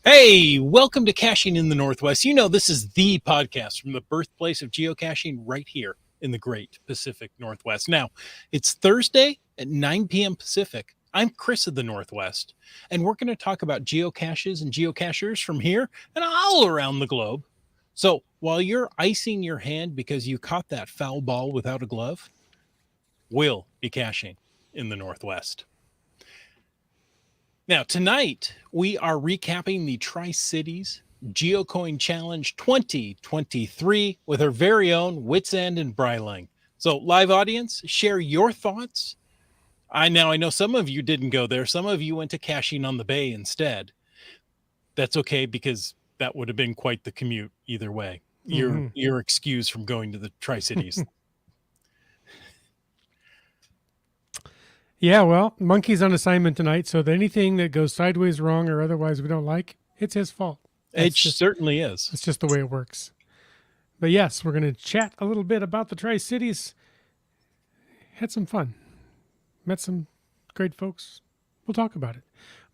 Hey, welcome to Caching in the Northwest. You know, this is the podcast from the birthplace of geocaching right here in the great Pacific Northwest. Now, it's Thursday at 9 p.m. Pacific. I'm Chris of the Northwest, and we're going to talk about geocaches and geocachers from here and all around the globe. So while you're icing your hand because you caught that foul ball without a glove, we'll be caching in the Northwest. Now, tonight, we are recapping the Tri-Cities GeoCoin Challenge 2023 with our very own Wits End and Bryling. So, live audience, share your thoughts. I know some of you didn't go there. Some of you went to Caching on the Bay instead. That's okay because that would have been quite the commute either way. You're excused from going to the Tri-Cities. Yeah, well, Monkey's on assignment tonight, so anything that goes sideways, wrong, or otherwise we don't like, it's his fault. Certainly is. It's just the way it works. But yes, we're going to chat a little bit about the Tri-Cities. Had some fun. Met some great folks. We'll talk about it.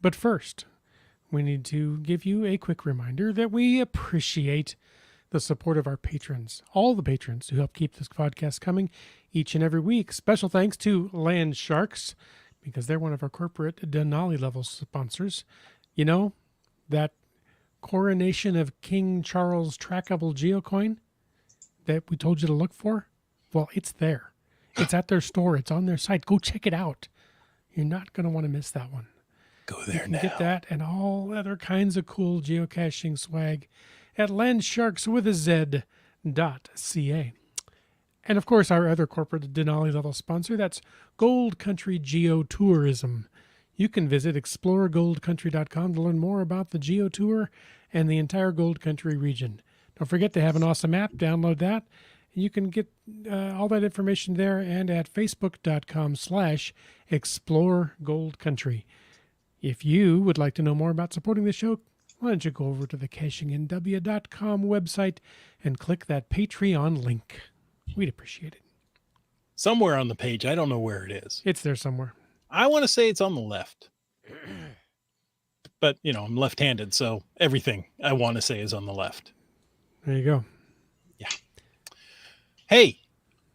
But first, we need to give you a quick reminder that we appreciate the support of our patrons, all the patrons who help keep this podcast coming each and every week. Special thanks to Land Sharks, because they're one of our corporate Denali level sponsors. You know, that coronation of King Charles trackable geocoin that we told you to look for? Well, it's there. It's at their store. It's on their site. Go check it out. You're not going to want to miss that one. Go there now. Get that and all other kinds of cool geocaching swag at landsharkswithaz.ca. And of course, our other corporate Denali level sponsor, that's Gold Country Geotourism. You can visit exploregoldcountry.com to learn more about the Geo Tour and the entire Gold Country region. Don't forget they have an awesome app. Download that. And you can get all that information there and at facebook.com/exploregoldcountry. If you would like to know more about supporting the show, why don't you go over to the cachingnw.com website and click that Patreon link. We'd appreciate it. Somewhere on the page. I don't know where it is. It's there somewhere. I want to say it's on the left. But, you know, I'm left-handed, so everything I want to say is on the left. There you go. Yeah. Hey,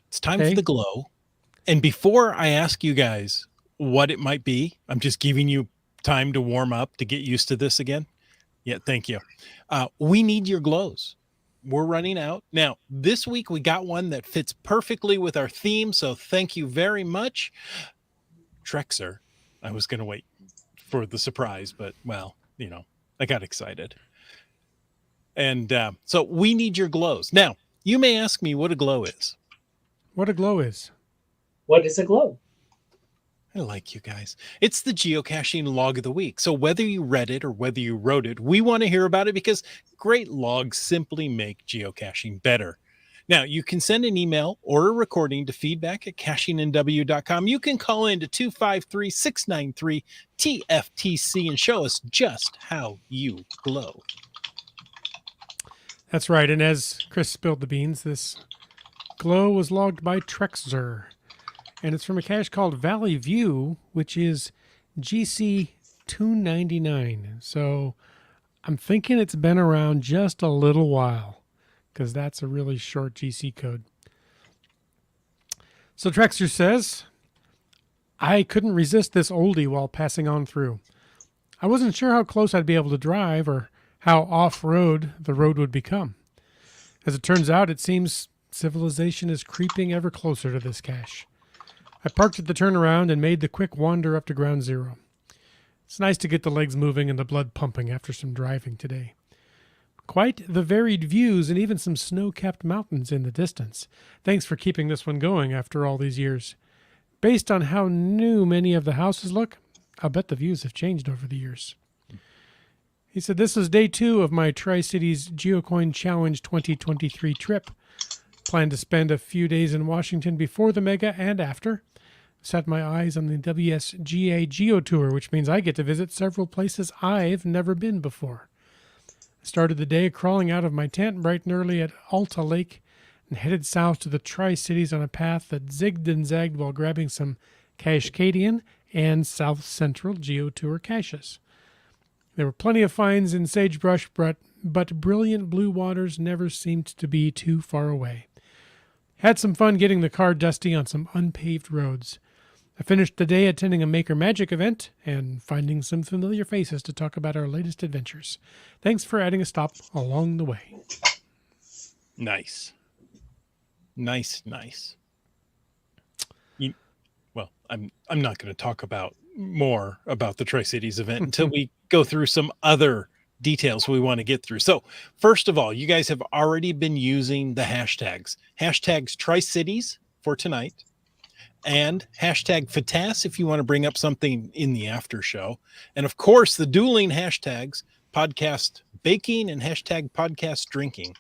it's time for the glow. And before I ask you guys what it might be, I'm just giving you time to warm up, to get used to this again. Yeah, thank you. We need your glows. We're running out. Now, this week we got one that fits perfectly with our theme, so thank you very much. Trexer. I was going to wait for the surprise, but, well, you know, I got excited. And so we need your glows. Now, you may ask me what a glow is. What a glow is. What is a glow? I like you guys. It's the geocaching log of the week. So whether you read it or whether you wrote it, we want to hear about it because great logs simply make geocaching better. Now, you can send an email or a recording to feedback@cachingnw.com. You can call in to 253-693-TFTC and show us just how you glow. That's right. And as Chris spilled the beans, this glow was logged by Trexer. And it's from a cache called Valley View, which is GC 299. So I'm thinking it's been around just a little while because that's a really short GC code. So Trexer says, I couldn't resist this oldie while passing on through. I wasn't sure how close I'd be able to drive or how off-road the road would become. As it turns out, it seems civilization is creeping ever closer to this cache. I parked at the turnaround and made the quick wander up to ground zero. It's nice to get the legs moving and the blood pumping after some driving today. Quite the varied views and even some snow-capped mountains in the distance. Thanks for keeping this one going after all these years. Based on how new many of the houses look, I'll bet the views have changed over the years. He said, this is day 2 of my Tri-Cities GeoCoin Challenge 2023 trip. Plan to spend a few days in Washington before the mega and after. Set my eyes on the WSGA Geo Tour, which means I get to visit several places I've never been before. I started the day crawling out of my tent bright and early at Alta Lake and headed south to the Tri-Cities on a path that zigged and zagged while grabbing some Cascadian and South Central Geo Tour caches. There were plenty of finds in sagebrush, but brilliant blue waters never seemed to be too far away. Had some fun getting the car dusty on some unpaved roads. I finished the day attending a Maker Magic event and finding some familiar faces to talk about our latest adventures. Thanks for adding a stop along the way. Nice. Well, I'm not going to talk about more about the Tri-Cities event until we go through some other details we want to get through. So first of all, you guys have already been using the hashtags Tri-Cities for tonight, and hashtag FATAS if you want to bring up something in the after show. And of course, the dueling hashtags podcast baking and hashtag podcast drinking.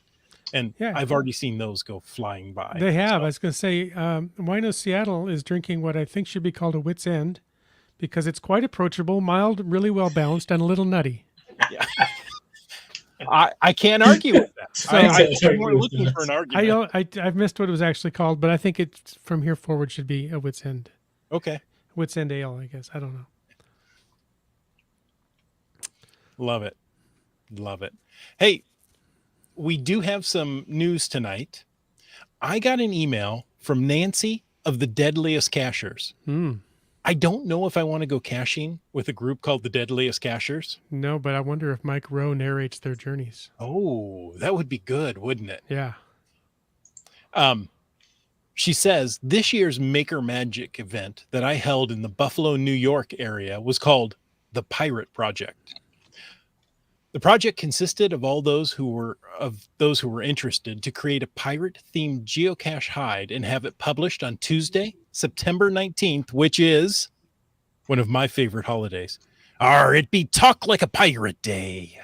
And yeah, I've already seen those go flying by. They have. So. I was going to say, Wino Seattle is drinking what I think should be called a wit's end because it's quite approachable, mild, really well balanced, and a little nutty. Yeah. I can't argue with that. So I'm more looking for an argument. I've missed what it was actually called, but I think it's from here forward should be a wit's end. Okay. Wit's end ale, I guess. I don't know. Love it. Hey, we do have some news tonight. I got an email from Nancy of the Deadliest Cachers. I don't know if I want to go caching with a group called the Deadliest Cachers. No, but I wonder if Mike Rowe narrates their journeys. Oh, that would be good, wouldn't it? Yeah. She says this year's Maker Magic event that I held in the Buffalo, New York area was called the Pirate Project. The project consisted of all those who were interested to create a pirate-themed geocache hide and have it published on Tuesday, September 19th, which is one of my favorite holidays. It be Talk Like a Pirate Day.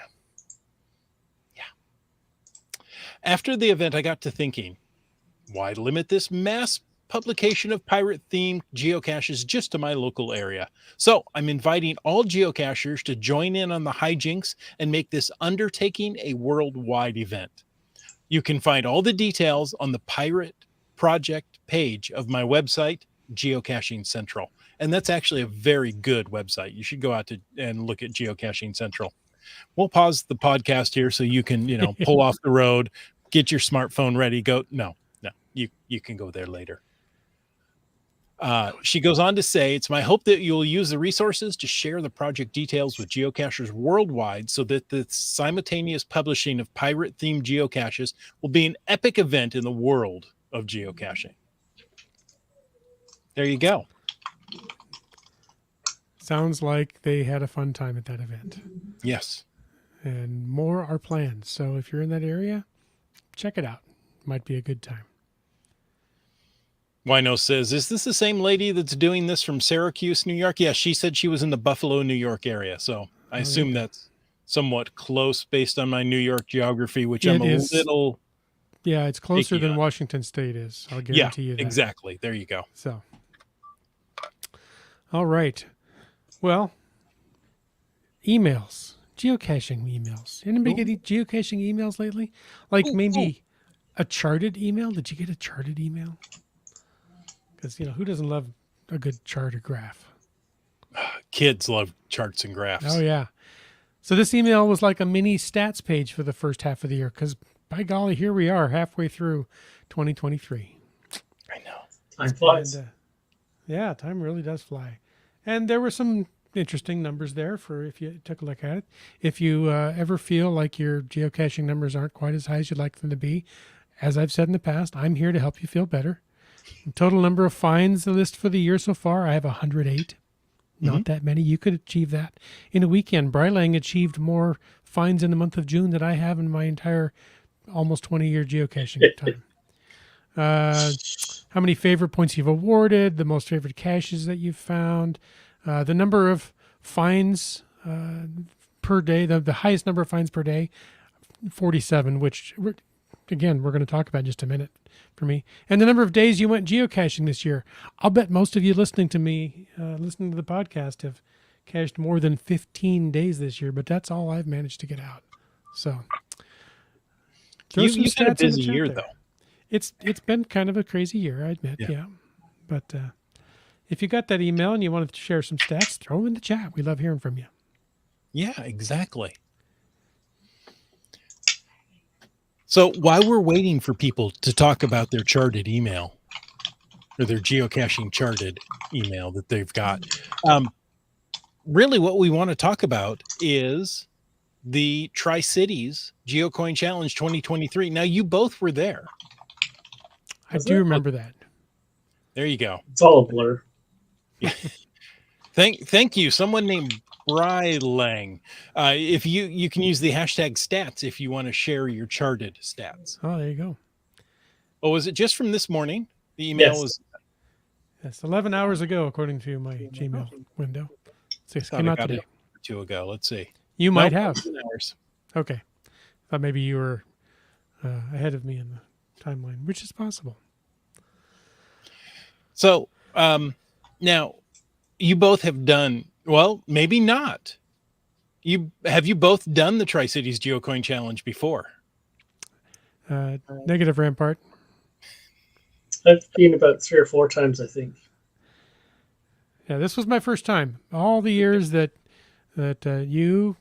Yeah. After the event, I got to thinking, why limit this mass publication of pirate-themed geocaches just to my local area? So I'm inviting all geocachers to join in on the hijinks and make this undertaking a worldwide event. You can find all the details on the Pirate Project page of my website, Geocaching Central. And that's actually a very good website. You should go out and look at Geocaching Central. We'll pause the podcast here so you can, pull off the road, get your smartphone ready, go. No, you can go there later. She goes on to say, it's my hope that you'll use the resources to share the project details with geocachers worldwide so that the simultaneous publishing of pirate-themed geocaches will be an epic event in the world of geocaching. There you go. Sounds like they had a fun time at that event. Yes. And more are planned. So if you're in that area, check it out. Might be a good time. Wino says, is this the same lady that's doing this from Syracuse, New York? Yeah, she said she was in the Buffalo, New York area. So I assume that's somewhat close based on my New York geography, which I'm a little... Yeah, it's closer than Washington State is. I'll guarantee you that. Exactly. There you go. So, all right. Well, emails, geocaching emails. Anybody get any geocaching emails lately? Like maybe a charted email? Did you get a charted email? Because, who doesn't love a good chart or graph? Kids love charts and graphs. Oh, yeah. So this email was like a mini stats page for the first half of the year because, by golly, here we are halfway through 2023. I know. Time flies. And, time really does fly. And there were some interesting numbers there for if you took a look at it. If you ever feel like your geocaching numbers aren't quite as high as you'd like them to be, as I've said in the past, I'm here to help you feel better. Total number of finds, the list for the year so far, I have 108. Not that many. You could achieve that in a weekend. Brylang achieved more finds in the month of June than I have in my entire almost 20-year geocaching time. How many favorite points you've awarded, the most favorite caches that you've found, the number of finds per day, the highest number of finds per day, 47, which, again, we're going to talk about in just a minute for me. And the number of days you went geocaching this year. I'll bet most of you listening to me, listening to the podcast, have cached more than 15 days this year, but that's all I've managed to get out. So, you've had a busy year, though. It's been kind of a crazy year, I admit, yeah. But if you got that email and you wanted to share some stats, throw them in the chat. We love hearing from you. Yeah, exactly. So while we're waiting for people to talk about their charted email or their geocaching charted email that they've got, really what we want to talk about is the Tri-Cities GeoCoin Challenge 2023. Now, you both were there. I do remember that. There you go. It's all a blur. Yeah. Thank you. Someone named Brylang. If you can use the hashtag stats if you want to share your charted stats. Oh, there you go. Oh, was it just from this morning? The email was. Yes, 11 hours ago, according to my Gmail window. So it came out today. 2 ago. Let's see. You might have. Hours. Okay. Thought maybe you were ahead of me in the timeline, which is possible. So now you both have done, well, maybe not. You both done the Tri-Cities GeoCoin Challenge before? Negative Rampart. I've been about 3 or 4 times, I think. Yeah, this was my first time. All the years that you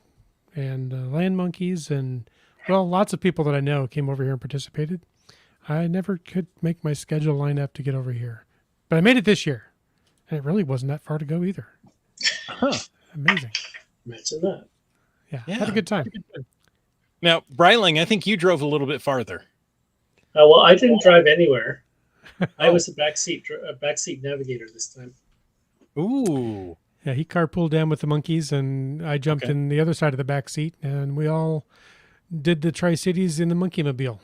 and Land Monkeys and, well, lots of people that I know came over here and participated. I never could make my schedule line up to get over here. But I made it this year. And it really wasn't that far to go either. Huh. Amazing. Imagine that. Yeah, had a good time. Now, Bryling, I think you drove a little bit farther. Well, I didn't drive anywhere. I was a backseat navigator this time. Ooh. Yeah, he carpooled down with the monkeys, and I jumped in the other side of the back seat, and we all did the Tri-Cities in the monkey mobile.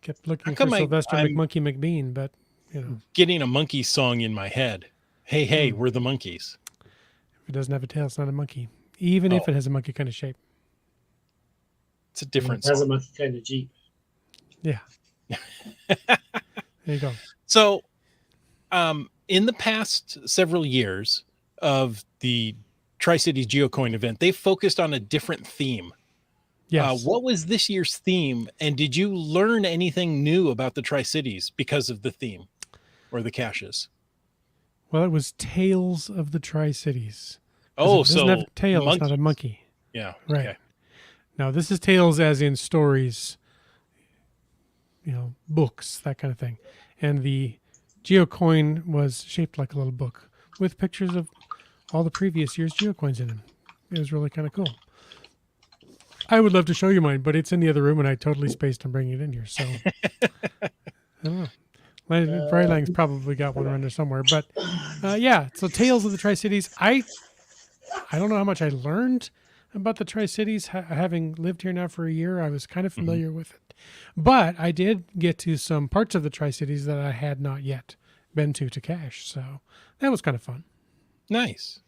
Kept looking for Sylvester McMonkey McBean, but you know, getting a monkey song in my head. Hey, we're the monkeys. If it doesn't have a tail, it's not a monkey. Even if it has a monkey kind of shape. It's a different song. It has a monkey kind of Jeep. Yeah. There you go. So, in the past several years of the Tri-Cities GeoCoin event, they focused on a different theme. Yes. What was this year's theme? And did you learn anything new about the Tri-Cities because of the theme or the caches? Well, it was Tales of the Tri-Cities. Oh, it doesn't have tail, it's not a monkey. Yeah. Right. Okay. Now, this is tales as in stories, you know, books, that kind of thing. And the GeoCoin was shaped like a little book with pictures of all the previous year's GeoCoins in them. It was really kind of cool. I would love to show you mine, but it's in the other room, and I totally spaced on bringing it in here. So, I don't know. Brylang's probably got one around there somewhere. But, yeah, so Tales of the Tri-Cities. I don't know how much I learned about the Tri-Cities. Having lived here now for a year, I was kind of familiar with it. But I did get to some parts of the Tri-Cities that I had not yet been to cache. So that was kind of fun. Nice.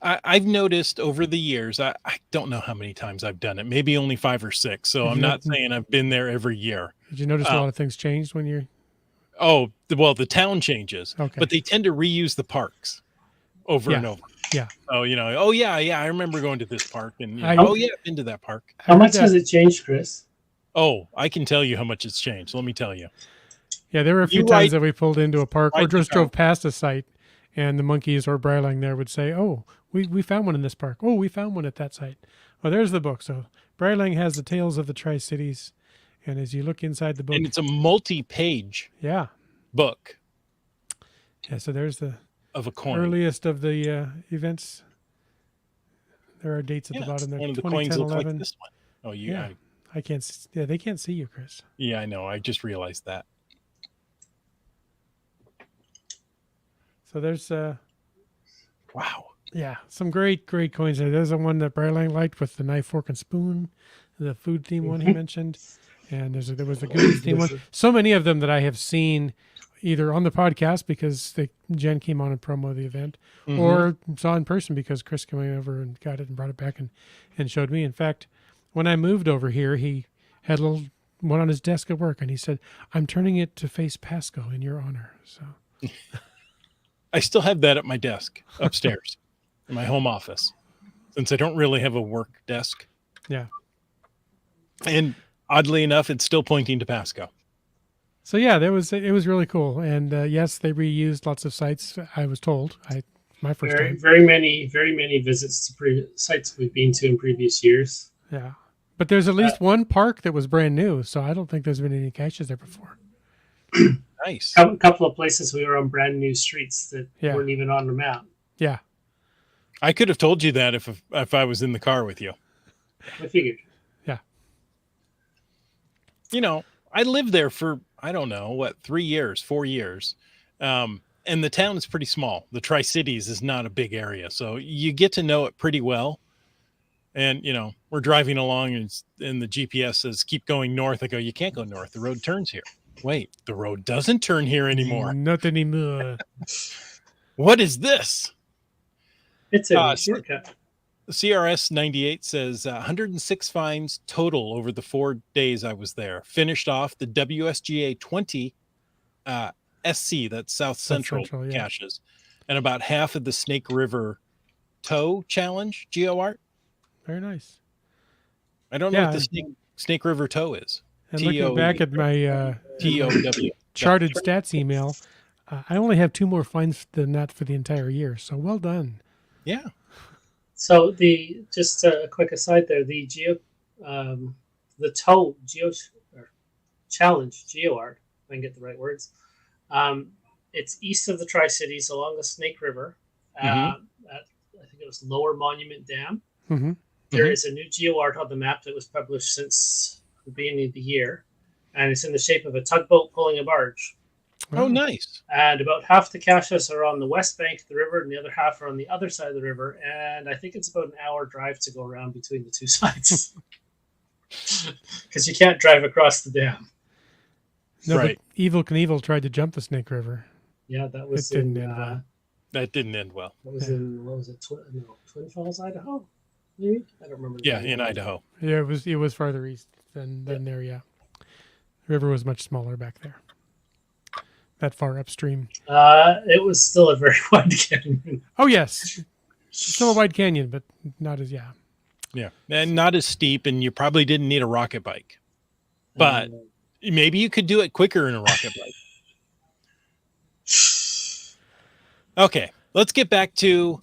I've noticed over the years, I don't know how many times I've done it, maybe only 5 or 6. So I'm not saying I've been there every year. Did you notice a lot of things changed when you're... Oh, well, the town changes, okay. But they tend to reuse the parks over and over. Yeah. Oh, you know, I remember going to this park and, I've been to that park. How much has it changed, Chris? Oh, I can tell you how much it's changed. Let me tell you. Yeah, there were a few times that we pulled into a park or just drove past a site and the monkeys or Brylang there would say, oh, we found one in this park. Oh, we found one at that site. Oh, there's the book. So Brylang has the Tales of the Tri-Cities. And as you look inside the book. And it's a multi-page book. Yeah, so there's the of a coin. Earliest of the events. There are dates at the bottom there. One of the coins looks like this one. Oh, I can't. Yeah, they can't see you, Chris. Yeah, I know. I just realized that. So there's wow. Yeah, some great coins there. There's the one that Brylang liked with the knife, fork, and spoon, the food theme one he mentioned, and there was the goodies theme one. So many of them that I have seen either on the podcast because Jen came on and promo the event, or saw in person because Chris came over and got it and brought it back and showed me. In fact, when I moved over here, he had a little one on his desk at work, and he said, "I'm turning it to face Pasco in your honor." So I still have that at my desk upstairs in my home office, since I don't really have a work desk. Yeah. And oddly enough, it's still pointing to Pasco. So yeah, it was really cool. And yes, they reused lots of sites, I was told. I my first Very, time. very many visits to sites we've been to in previous years. Yeah. But there's at least one park that was brand new, so I don't think there's been any caches there before. Nice. A couple of places we were on brand new streets that Yeah. weren't even on the map. Yeah. I could have told you that if I was in the car with you. I figured. Yeah. You know, I lived there for, I don't know, what, 3 years, 4 years. And the town is pretty small. The Tri-Cities is not a big area. So you get to know it pretty well. And, you know, we're driving along and the GPS says, keep going north. I go, you can't go north. The road turns here. Wait, the road doesn't turn here anymore. Not anymore. What is this? It's a shortcut. CRS 98 says 106 finds total over the 4 days I was there. Finished off the WSGA 20 SC, that's South Central yeah. caches, and about half of the Snake River Tow Challenge geo art. Very nice. I don't know what the Snake River Tow is. And looking back at my TOW charted stats email, I only have 2 more finds than that for the entire year. So well done. Yeah. So just a quick aside there, the tow challenge geo art, if I can get the right words. It's east of the Tri-Cities along the Snake River. I think it was Lower Monument Dam. Mm-hmm. There is a new geo art on the map that was published since the beginning of the year, and it's in the shape of a tugboat pulling a barge. Oh, nice. And about half the caches are on the west bank of the river, and the other half are on the other side of the river. And I think it's about an hour drive to go around between the two sides, because you can't drive across the dam. No, right. But Evel Knievel tried to jump the Snake River. Yeah, that was. It didn't end well. That didn't end well. That was in what was it? Twin Falls, Idaho. Maybe I don't remember. Yeah, in Idaho. Yeah, it was farther east than there. Yeah, the river was much smaller back there. That far upstream. It was still a very wide canyon. Oh yes, still a wide canyon, but not as Yeah, and not as steep, and you probably didn't need a rocket bike, but maybe you could do it quicker in a rocket bike. Okay, let's get back to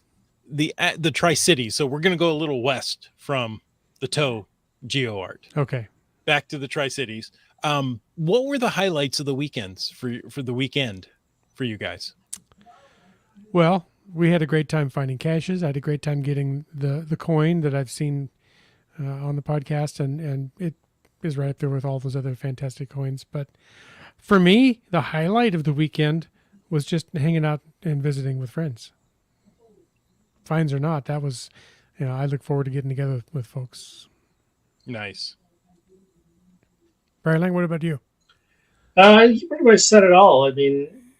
the Tri-Cities. So we're going to go a little west from the tow geo art. Okay. Back to the Tri-Cities. What were the highlights of the weekends for the weekend for you guys? Well, we had a great time finding caches. I had a great time getting the coin that I've seen on the podcast, and it is right up there with all those other fantastic coins. But for me, the highlight of the weekend was just hanging out and visiting with friends. Finds or not, that was, I look forward to getting together with folks. Nice. Brian Lang, what about you? You pretty much said it all. I mean,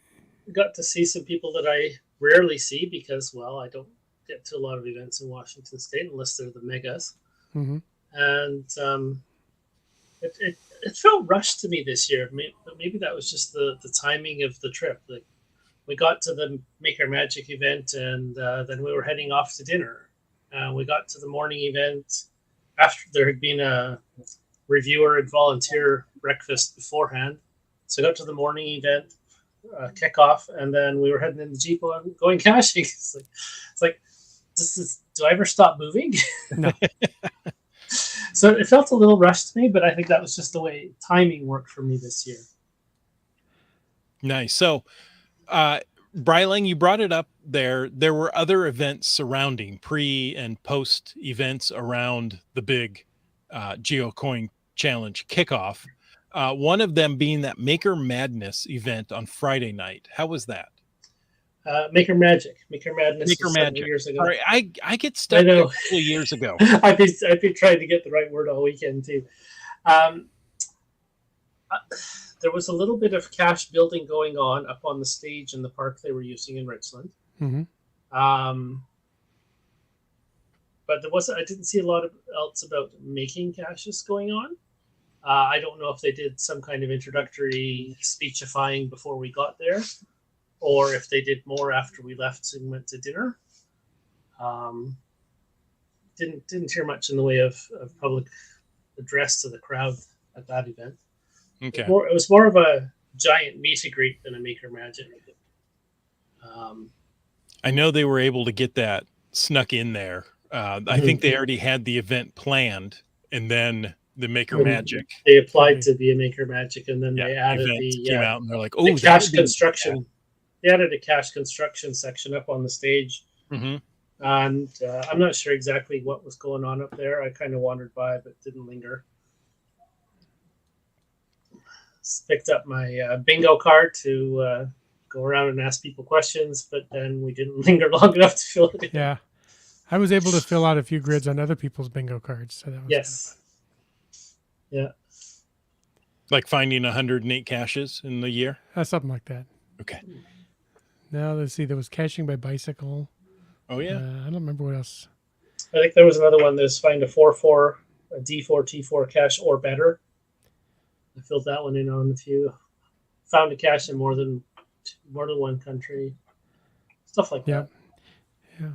got to see some people that I rarely see because, well, I don't get to a lot of events in Washington State unless they're the megas. Mm-hmm. And it felt rushed to me this year. Maybe that was just the timing of the trip. Like, we got to the Maker Magic event, and then we were heading off to dinner. We got to the morning event after there had been a reviewer and volunteer breakfast beforehand. So I got to the morning event, kickoff, and then we were heading in the Jeep going caching. It's like, do I ever stop moving? No. So it felt a little rushed to me, but I think that was just the way timing worked for me this year. Nice. So, Brylang, you brought it up there. There were other events surrounding pre and post events around the big GeoCoin Challenge kickoff. One of them being that Maker Madness event on Friday night. How was that? Maker Madness. Years ago. All right, I get stuck a couple of years ago. I've been trying to get the right word all weekend too. There was a little bit of cache building going on up on the stage in the park they were using in Richland. Mm-hmm. But I didn't see a lot else about making caches going on. I don't know if they did some kind of introductory speechifying before we got there, or if they did more after we left and went to dinner. Didn't hear much in the way of public address to the crowd at that event. Okay. It was more of a giant meet and greet than a Maker Magic. I know they were able to get that snuck in there. I think they already had the event planned, and then the Maker Magic. They applied to be a Maker Magic, and then Yeah, they added event came out, and they're like, the "Oh, cache construction." They added a cache construction section up on the stage, Mm-hmm. and I'm not sure exactly what was going on up there. I kind of wandered by, but didn't linger. Picked up my bingo card to go around and ask people questions, but then we didn't linger long enough to fill it in. Yeah. I was able to fill out a few grids on other people's bingo cards. So that was yes. Yeah. Like finding 108 caches in the year? Something like that. Okay. Now, let's see. There was caching by bicycle. Oh, yeah. I don't remember what else. I think there was another one that's find a 4-4, a D4, T4 cache or better. I filled that one in on a few. Found a cache in more than one country. Stuff like that. Yeah.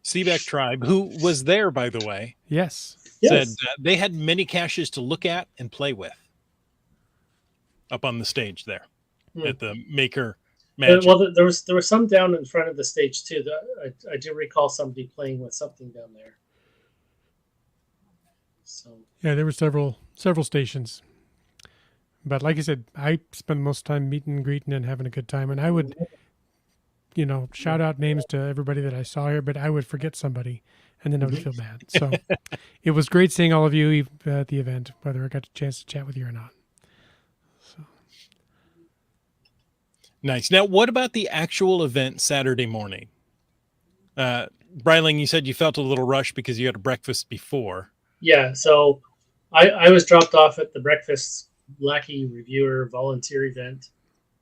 Seabeck Tribe, who was there, by the way, yes, said they had many caches to look at and play with up on the stage there at the Maker Magic. Well, there was some down in front of the stage too. I do recall somebody playing with something down there. So yeah, there were several stations. But like I said, I spend most of the time meeting and greeting and having a good time. And I would, shout out names to everybody that I saw here, but I would forget somebody and then I would feel bad. So it was great seeing all of you at the event, whether I got a chance to chat with you or not. So. Nice. Now, what about the actual event Saturday morning? Bryling, you said you felt a little rushed because you had a breakfast before. Yeah, so I was dropped off at the breakfast Lackey Reviewer volunteer event,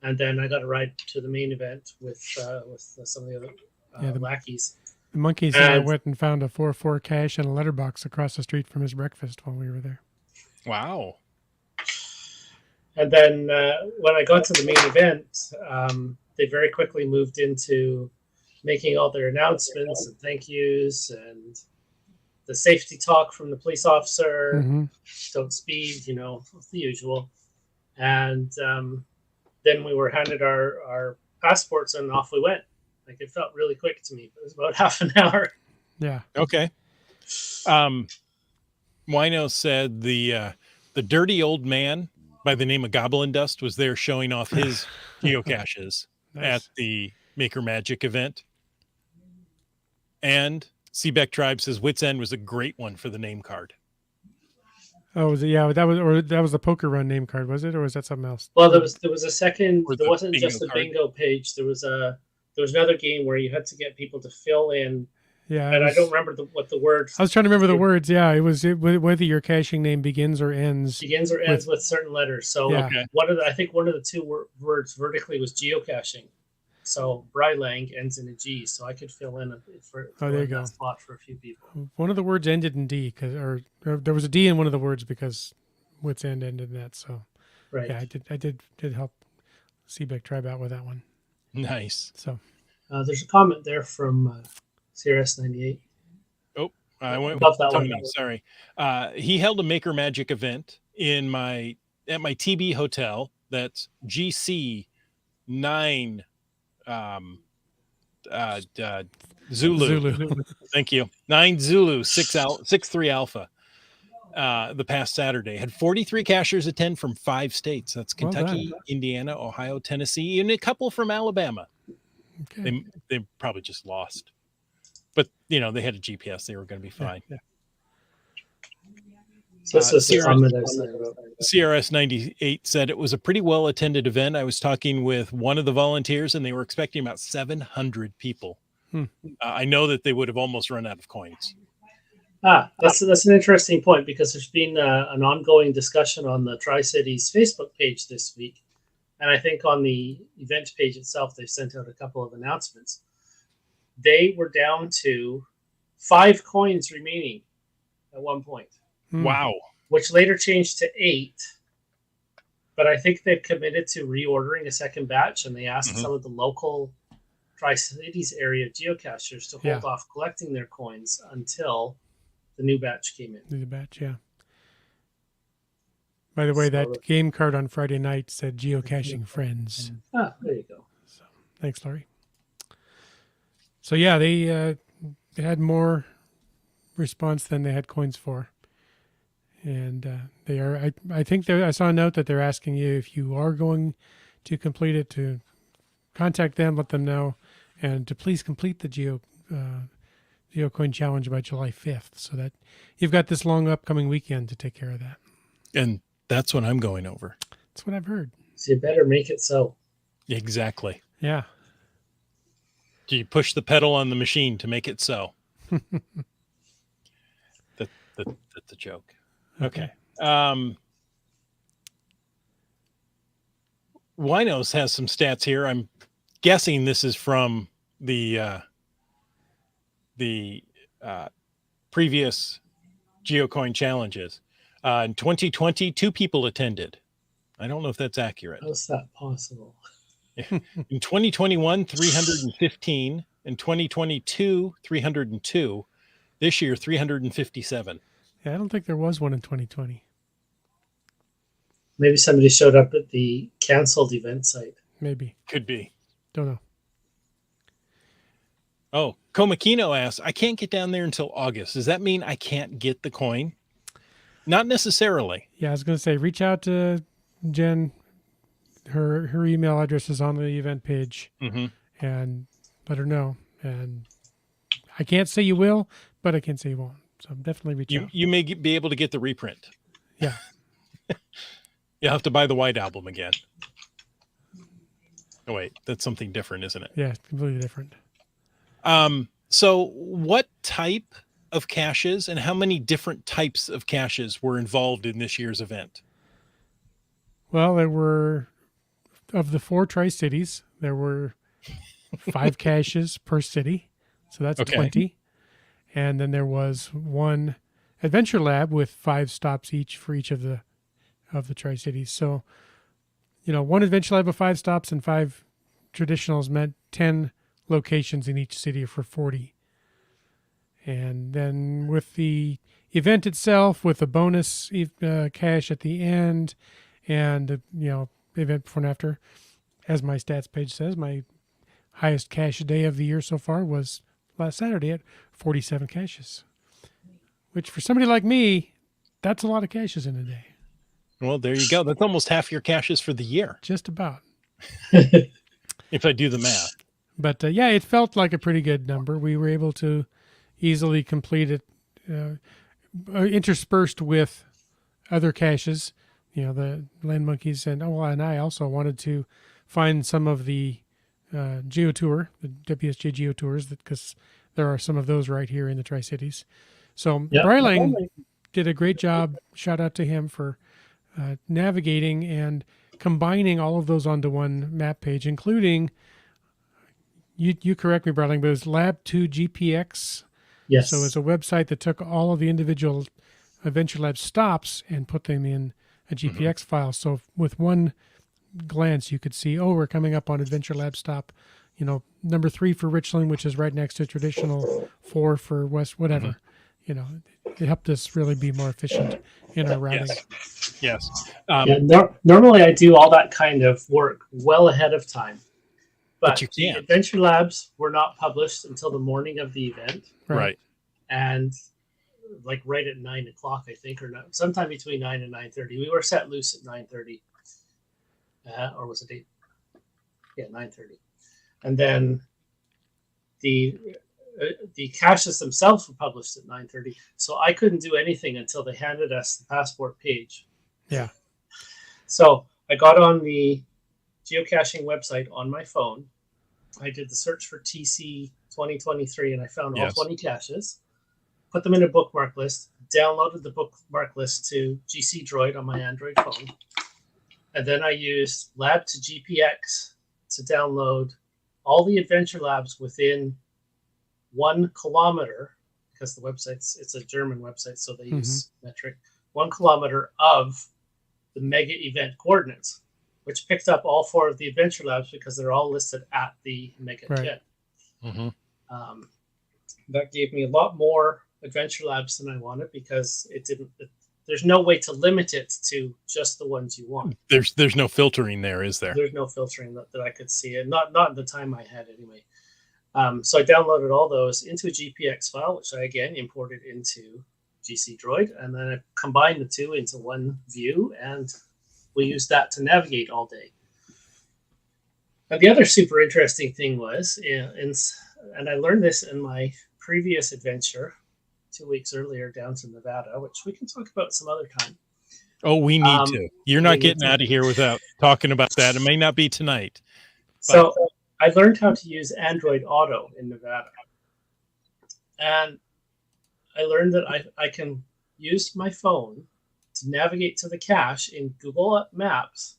and then I got a ride to the main event with some of the other lackeys. The monkeys and I went and found a 4-4 cache and a letterbox across the street from his breakfast while we were there. Wow. And then when I got to the main event, they very quickly moved into making all their announcements and thank yous and the safety talk from the police officer, don't speed, the usual. And then we were handed our passports and off we went. Like it felt really quick to me. It was about half an hour. Yeah. Okay. Wino said the dirty old man by the name of Goblin Dust was there showing off his geocaches at the Maker Magic event. And Seabeck Tribe says Wits End was a great one for the name card. Oh, was it? Yeah, that was the poker run name card, was it, or was that something else? Well, there was a second. There wasn't just a bingo page. There was another game where you had to get people to fill in. Yeah, and I don't remember what the words. I was trying to remember the words. Yeah, it was whether your caching name begins or ends. With certain letters. So I think one of the two words vertically was geocaching. So Brylang ends in a G, so I could fill in that spot for a few people. One of the words ended in D, or there was a D in one of the words because Wits End ended in that. So right. Yeah, I did help Seabeck Tribe out with that one. Nice. So there's a comment there from CRS98. Oh, I went above with that Tony. one. Sorry. He held a Maker Magic event at my TB hotel. That's GC 9 Zulu. Thank you. 9 Zulu 63 Alpha. The past Saturday had 43 cachers attend from 5 states. That's Kentucky, Indiana, Ohio, Tennessee, and a couple from Alabama. Okay. They probably just lost, but they had a GPS. They were going to be fine. Yeah. So CRS 98 said it was a pretty well attended event. I was talking with one of the volunteers, and they were expecting about 700 people. I know that they would have almost run out of coins. That's an interesting point because there's been an ongoing discussion on the Tri-Cities Facebook page this week. And I think on the event page itself, they've sent out a couple of announcements. They were down to 5 coins remaining at one point. Wow. Which later changed to 8. But I think they've committed to reordering a second batch, and they asked some of the local Tri-Cities area geocachers to hold off collecting their coins until the new batch came in. New batch, yeah. By the way, that game card on Friday night said geocaching friends. There you go. So, thanks, Laurie. So yeah, they had more response than they had coins for. And they are. I think I saw a note that they're asking you if you are going to complete it to contact them, let them know, and to please complete the GeoCoin challenge by July 5th, so that you've got this long upcoming weekend to take care of that. And that's what I'm going over. That's what I've heard. So you better make it so. Exactly. Yeah. Do you push the pedal on the machine to make it so? That's a joke. Okay. Winos has some stats here. I'm guessing this is from the previous GeoCoin challenges. In 2020, 2 people attended. I don't know if that's accurate. How's that possible? In 2021, 315. In 2022, 302. This year, 357. Yeah, I don't think there was one in 2020. Maybe somebody showed up at the canceled event site. Maybe. Could be. Don't know. Oh, Komakino asks, I can't get down there until August. Does that mean I can't get the coin? Not necessarily. Yeah, I was going to say, reach out to Jen. Her email address is on the event page, and let her know. And I can't say you will, but I can say you won't. So definitely reach out. You may be able to get the reprint. Yeah. You'll have to buy the White Album again. Oh, wait, that's something different, isn't it? Yeah, it's completely different. So what type of caches and how many different types of caches were involved in this year's event? Well, there were, of the 4 Tri-Cities, there were 5 caches per city. So that's 20. And then there was 1 Adventure Lab with 5 stops each for each of the Tri-Cities. So, 1 Adventure Lab with 5 stops and 5 traditionals meant 10 locations in each city for 40. And then with the event itself, with a bonus cache at the end, and event before and after, as my stats page says, my highest cache day of the year so far was last Saturday at 47 caches, which for somebody like me, that's a lot of caches in a day. Well, there you go. That's almost half your caches for the year. Just about. If I do the math. But yeah, it felt like a pretty good number. We were able to easily complete it, interspersed with other caches, the Land Monkeys, and I also wanted to find some of the GeoTour, the WSJ GeoTours, because there are some of those right here in the Tri-Cities. So Breiling did a great job. Shout out to him for navigating and combining all of those onto one map page, including, you correct me, Breiling, but it was Lab2GPX. Yes. So it's a website that took all of the individual Adventure Lab stops and put them in a GPX file. So with one glance, you could see, we're coming up on Adventure Lab stop, number 3 for Richland, which is right next to traditional 4 for West, whatever. It helped us really be more efficient in our routing. Yes. Normally I do all that kind of work well ahead of time. But you can't. Adventure Labs were not published until the morning of the event. Right. And like right at 9 o'clock, I think, or sometime between 9 and 9:30. We were set loose at 9:30. Or was it 8? Yeah, 9:30. And then the caches themselves were published at 9:30. So I couldn't do anything until they handed us the passport page. Yeah. So I got on the geocaching website on my phone. I did the search for TC 2023 and I found all 20 caches, put them in a bookmark list, downloaded the bookmark list to GC Droid on my Android phone. And then I used Lab2GPX to download all the Adventure Labs within 1 kilometer, because the it's a German website, so they use metric, 1 kilometer of the mega event coordinates, which picked up all 4 of the Adventure Labs because they're all listed at the mega event. That gave me a lot more Adventure Labs than I wanted because there's no way to limit it to just the ones you want. There's no filtering there, is there? There's no filtering that I could see, and not at the time I had anyway. So I downloaded all those into a GPX file, which I again imported into GC Droid, and then I combined the two into one view, and we used that to navigate all day. And the other super interesting thing was, and I learned this in my previous adventure 2 weeks earlier down to Nevada, which we can talk about some other time. Oh, we need to. You're not getting out of here without talking about that. It may not be tonight. So I learned how to use Android Auto in Nevada. And I learned that I can use my phone to navigate to the cache in Google Maps,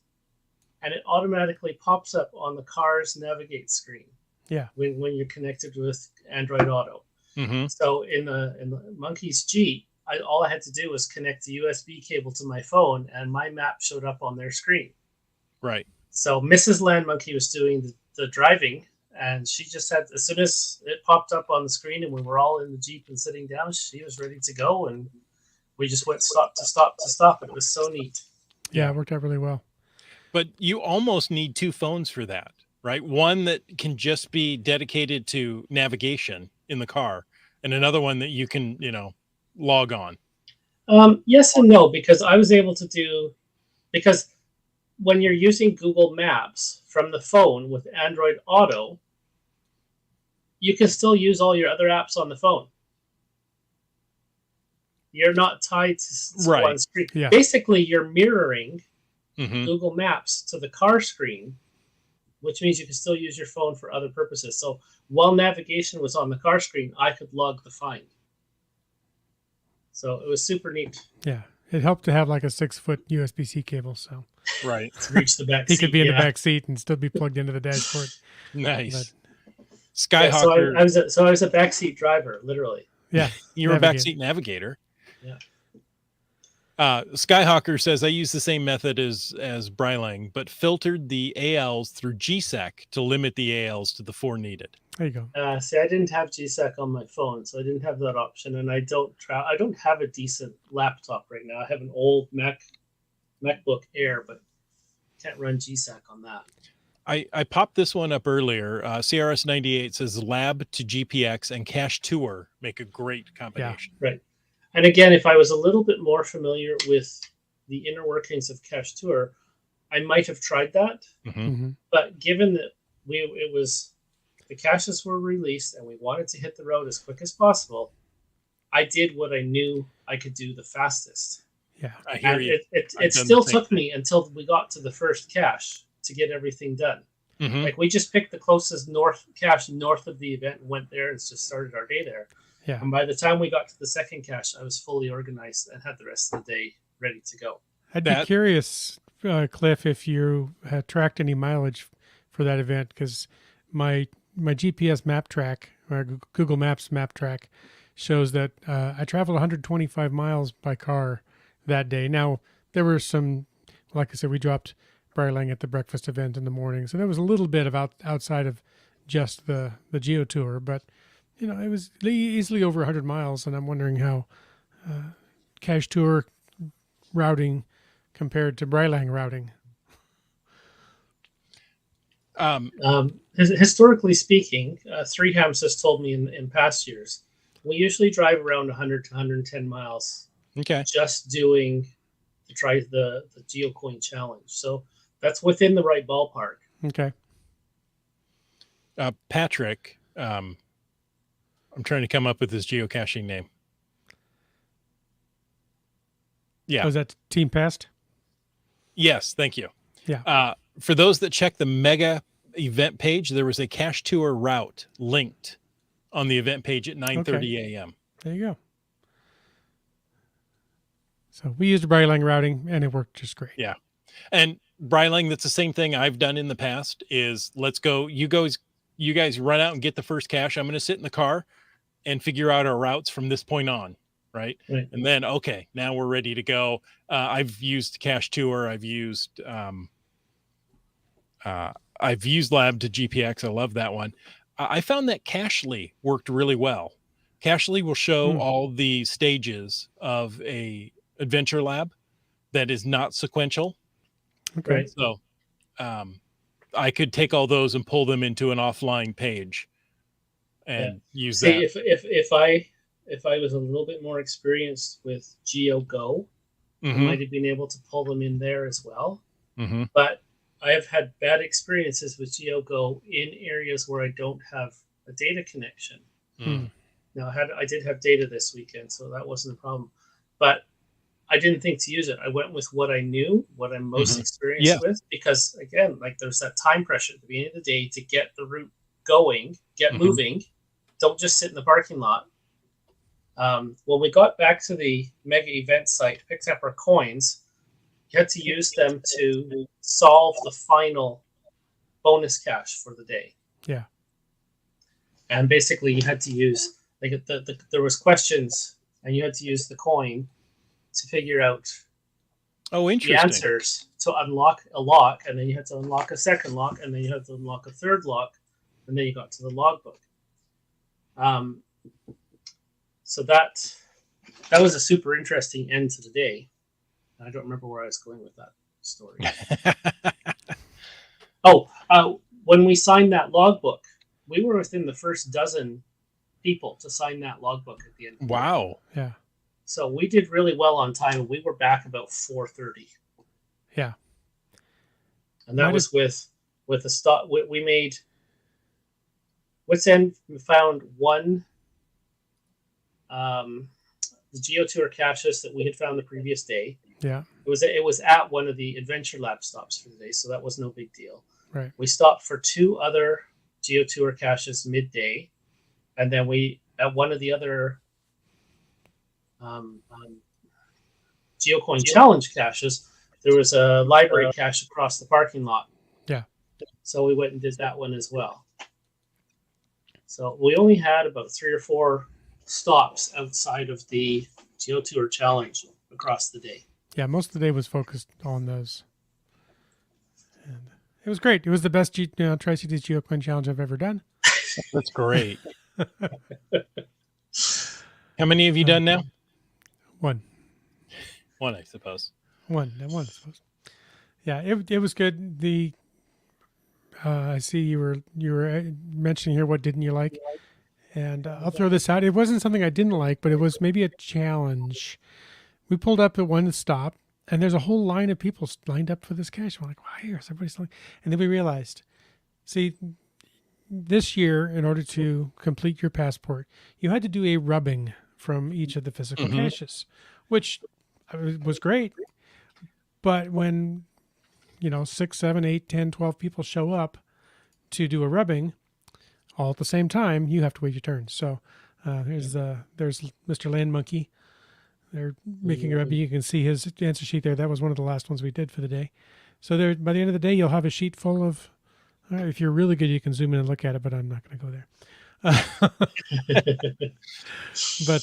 and it automatically pops up on the car's navigate screen. Yeah. When you're connected with Android Auto. Mm-hmm. So in the Monkey's Jeep, all I had to do was connect the USB cable to my phone, and my map showed up on their screen. Right. So Mrs. Land Monkey was doing the driving, and she just had, as soon as it popped up on the screen and we were all in the Jeep and sitting down, she was ready to go, and we just went stop to stop to stop. It was so neat. Yeah, it worked out really well. But you almost need two phones for that, right? One that can just be dedicated to navigation in the car, and another one that you can, log on. Yes and no, because I was able to because when you're using Google Maps from the phone with Android Auto, you can still use all your other apps on the phone. You're not tied to one screen. Yeah. Basically, you're mirroring Mm-hmm. Google Maps to the car screen, which means you can still use your phone for other purposes. So while navigation was on the car screen, I could log the find. So it was super neat. Yeah. It helped to have like a 6-foot USB-C cable, so Right. To reach the back he seat. could be in the back seat and still be plugged into the dashboard. Nice. Yeah, Skyhawker. I was a backseat driver, literally. Yeah. You were a backseat navigator. Yeah. Skyhawker says, I use the same method as Brylang, but filtered the ALs through GSEC to limit the ALs to the 4 needed. There you go. See, I didn't have GSEC on my phone, so I didn't have that option, and I don't have a decent laptop right now. I have an old MacBook Air, but can't run GSEC on that. I popped this one up earlier. CRS98 says lab to GPX and cache tour make a great combination. Yeah, right. And again, if I was a little bit more familiar with the inner workings of Cache Tour, I might have tried that. Mm-hmm. But given that the caches were released and we wanted to hit the road as quick as possible, I did what I knew I could do the fastest. Yeah, I hear you. It still took me until we got to the first cache to get everything done. Mm-hmm. Like we just picked the closest cache north of the event and went there and just started our day there. Yeah. And by the time we got to the second cache, I was fully organized and had the rest of the day ready to go. I'd be curious, Cliff, if you had tracked any mileage for that event, because my GPS map track, or Google Maps map track, shows that I traveled 125 miles by car that day. Now, there were some, like I said, we dropped Brylang at the breakfast event in the morning, so there was a little bit of outside of just the geo tour, but it was easily over 100 miles, and I'm wondering how Cache Tour routing compared to Brylang routing. Historically speaking, 3Hams has told me in past years, we usually drive around 100 to 110 miles. Okay. Just doing the GeoCoin challenge. So that's within the right ballpark. Okay. Patrick, I'm trying to come up with his geocaching name. Yeah. Was that Team Pest? Yes, thank you. Yeah. For those that check the mega event page, there was a cache tour route linked on the event page at 9:30 a.m. There you go. So we used Brylang routing, and it worked just great. Yeah. And Brylang, that's the same thing I've done in the past, is let's go. You guys run out and get the first cache. I'm going to sit in the car and figure out our routes from this point on. Right. And then, okay, now we're ready to go. I've used Cache Tour. I've used Lab to GPX. I love that one. I found that Cachely worked really well. Cachely will show all the stages of a adventure lab that is not sequential. Okay. So I could take all those and pull them into an offline page and use See, that. if I was a little bit more experienced with GeoGo, I might have been able to pull them in there as well. Mm-hmm. But I have had bad experiences with GeoGo in areas where I don't have a data connection. Mm. Now, I did have data this weekend, so that wasn't a problem. But I didn't think to use it. I went with what I knew, what I'm most experienced with, because again, like there's that time pressure at the beginning of the day to get the route going, get moving. Don't just sit in the parking lot. When we got back to the mega event site, picked up our coins, you had to use them to solve the final bonus cache for the day. Yeah. And basically, you had to use there was questions, and you had to use the coin to figure out the answers to unlock a lock, and then you had to unlock a second lock, and then you had to unlock a third lock, and then you got to the logbook. So that was a super interesting end to the day. I don't remember where I was going with that story. When we signed that logbook, we were within the first dozen people to sign that logbook at the end. Wow. Yeah. So we did really well on time, and we were back about 4:30. Yeah. And that was with a stop. We made Wits End. We found one. The GeoTour caches that we had found the previous day. Yeah. It was at one of the Adventure Lab stops for the day, so that was no big deal. Right. We stopped for 2 other GeoTour caches midday, and then we at one of the other GeoCoin Challenge caches, there was a library cache across the parking lot. Yeah. So we went and did that one as well. So we only had about 3 or 4 stops outside of the GeoTour Challenge across the day. Yeah, most of the day was focused on those. And it was great. It was the best Tri-Cities GeoCoin Challenge I've ever done. That's great. How many have you done now? One, I suppose. One, I suppose. Yeah, it was good. I see you were mentioning here what didn't you like, and I'll throw this out. It wasn't something I didn't like, but it was maybe a challenge. We pulled up at one stop, and there's a whole line of people lined up for this cache. We're like, why is everybody still? And then we realized, see, this year, in order to complete your passport, you had to do a rubbing from each of the physical caches, which was great. But when 6, 7, 8, 10, 12 people show up to do a rubbing all at the same time, you have to wait your turn. So there's Mr. Land Monkey. They're making a rubbing. You can see his answer sheet there. That was one of the last ones we did for the day. So there, by the end of the day, you'll have a sheet full of. If you're really good, you can zoom in and look at it, but I'm not going to go there. But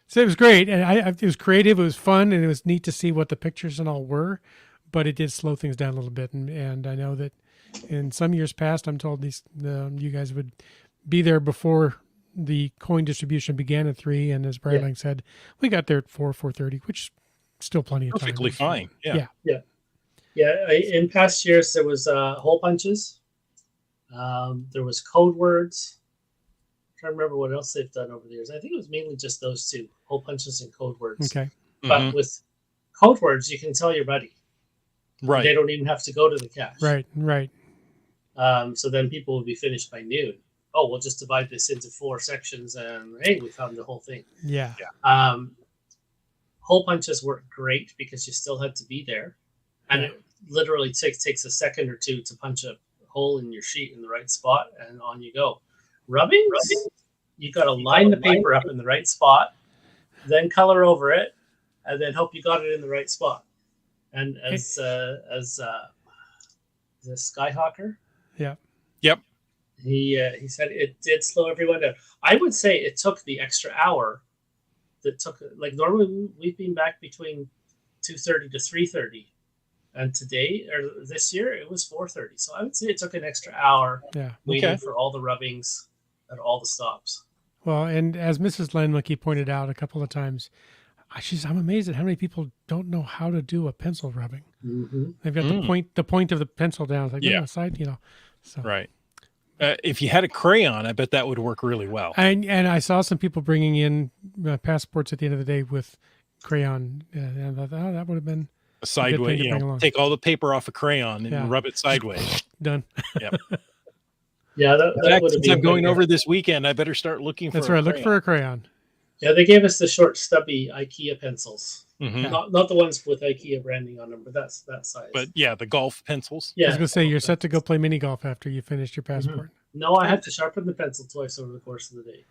so it was great, and it was creative. It was fun, and it was neat to see what the pictures and all were. But it did slow things down a little bit, and I know that in some years past, I'm told you guys would be there before the coin distribution began at 3, and as Brightling said, we got there at 4:30, which is still plenty of time. Perfectly fine. Yeah. In past years, there was hole punches. There was code words. I'm trying to remember what else they've done over the years. I think it was mainly just those 2, hole punches and code words. Okay. But with code words, you can tell your buddy. Right. They don't even have to go to the cache. Right. So then people will be finished by noon. Oh, we'll just divide this into 4 sections, and hey, we found the whole thing. Yeah. Hole punches work great because you still had to be there, and it literally takes a second or 2 to punch a hole in your sheet in the right spot, and on you go. Rubbings, you got to line the paper up in the right spot, then color over it, and then hope you got it in the right spot. And as the Skyhawker, yep, he said it did slow everyone down. I would say it took the extra hour. That took, like, normally we've been back between 2:30 to 3:30, and today or this year it was 4:30. So I would say it took an extra hour waiting for all the rubbings at all the stops. Well, and as Mrs. Landlucky pointed out a couple of times, I'm amazed at how many people don't know how to do a pencil rubbing. They've got the point of the pencil down. It's like, side, So. Right. If you had a crayon, I bet that would work really well. And I saw some people bringing in passports at the end of the day with crayon. And I thought, oh, that would have been A sideways, to bring along. take all the paper off a crayon and rub it sideways. Done. Yep. Yeah, that would have since been I'm going good. over this weekend, I better start looking for That's right. Look for a crayon. Yeah, they gave us the short, stubby IKEA pencils. Mhm. Not the ones with IKEA branding on them, but that's that size. But yeah, the golf pencils. I was going to say, you're set to go play mini golf after you finished your passport. No, I had to sharpen the pencil twice over the course of the day.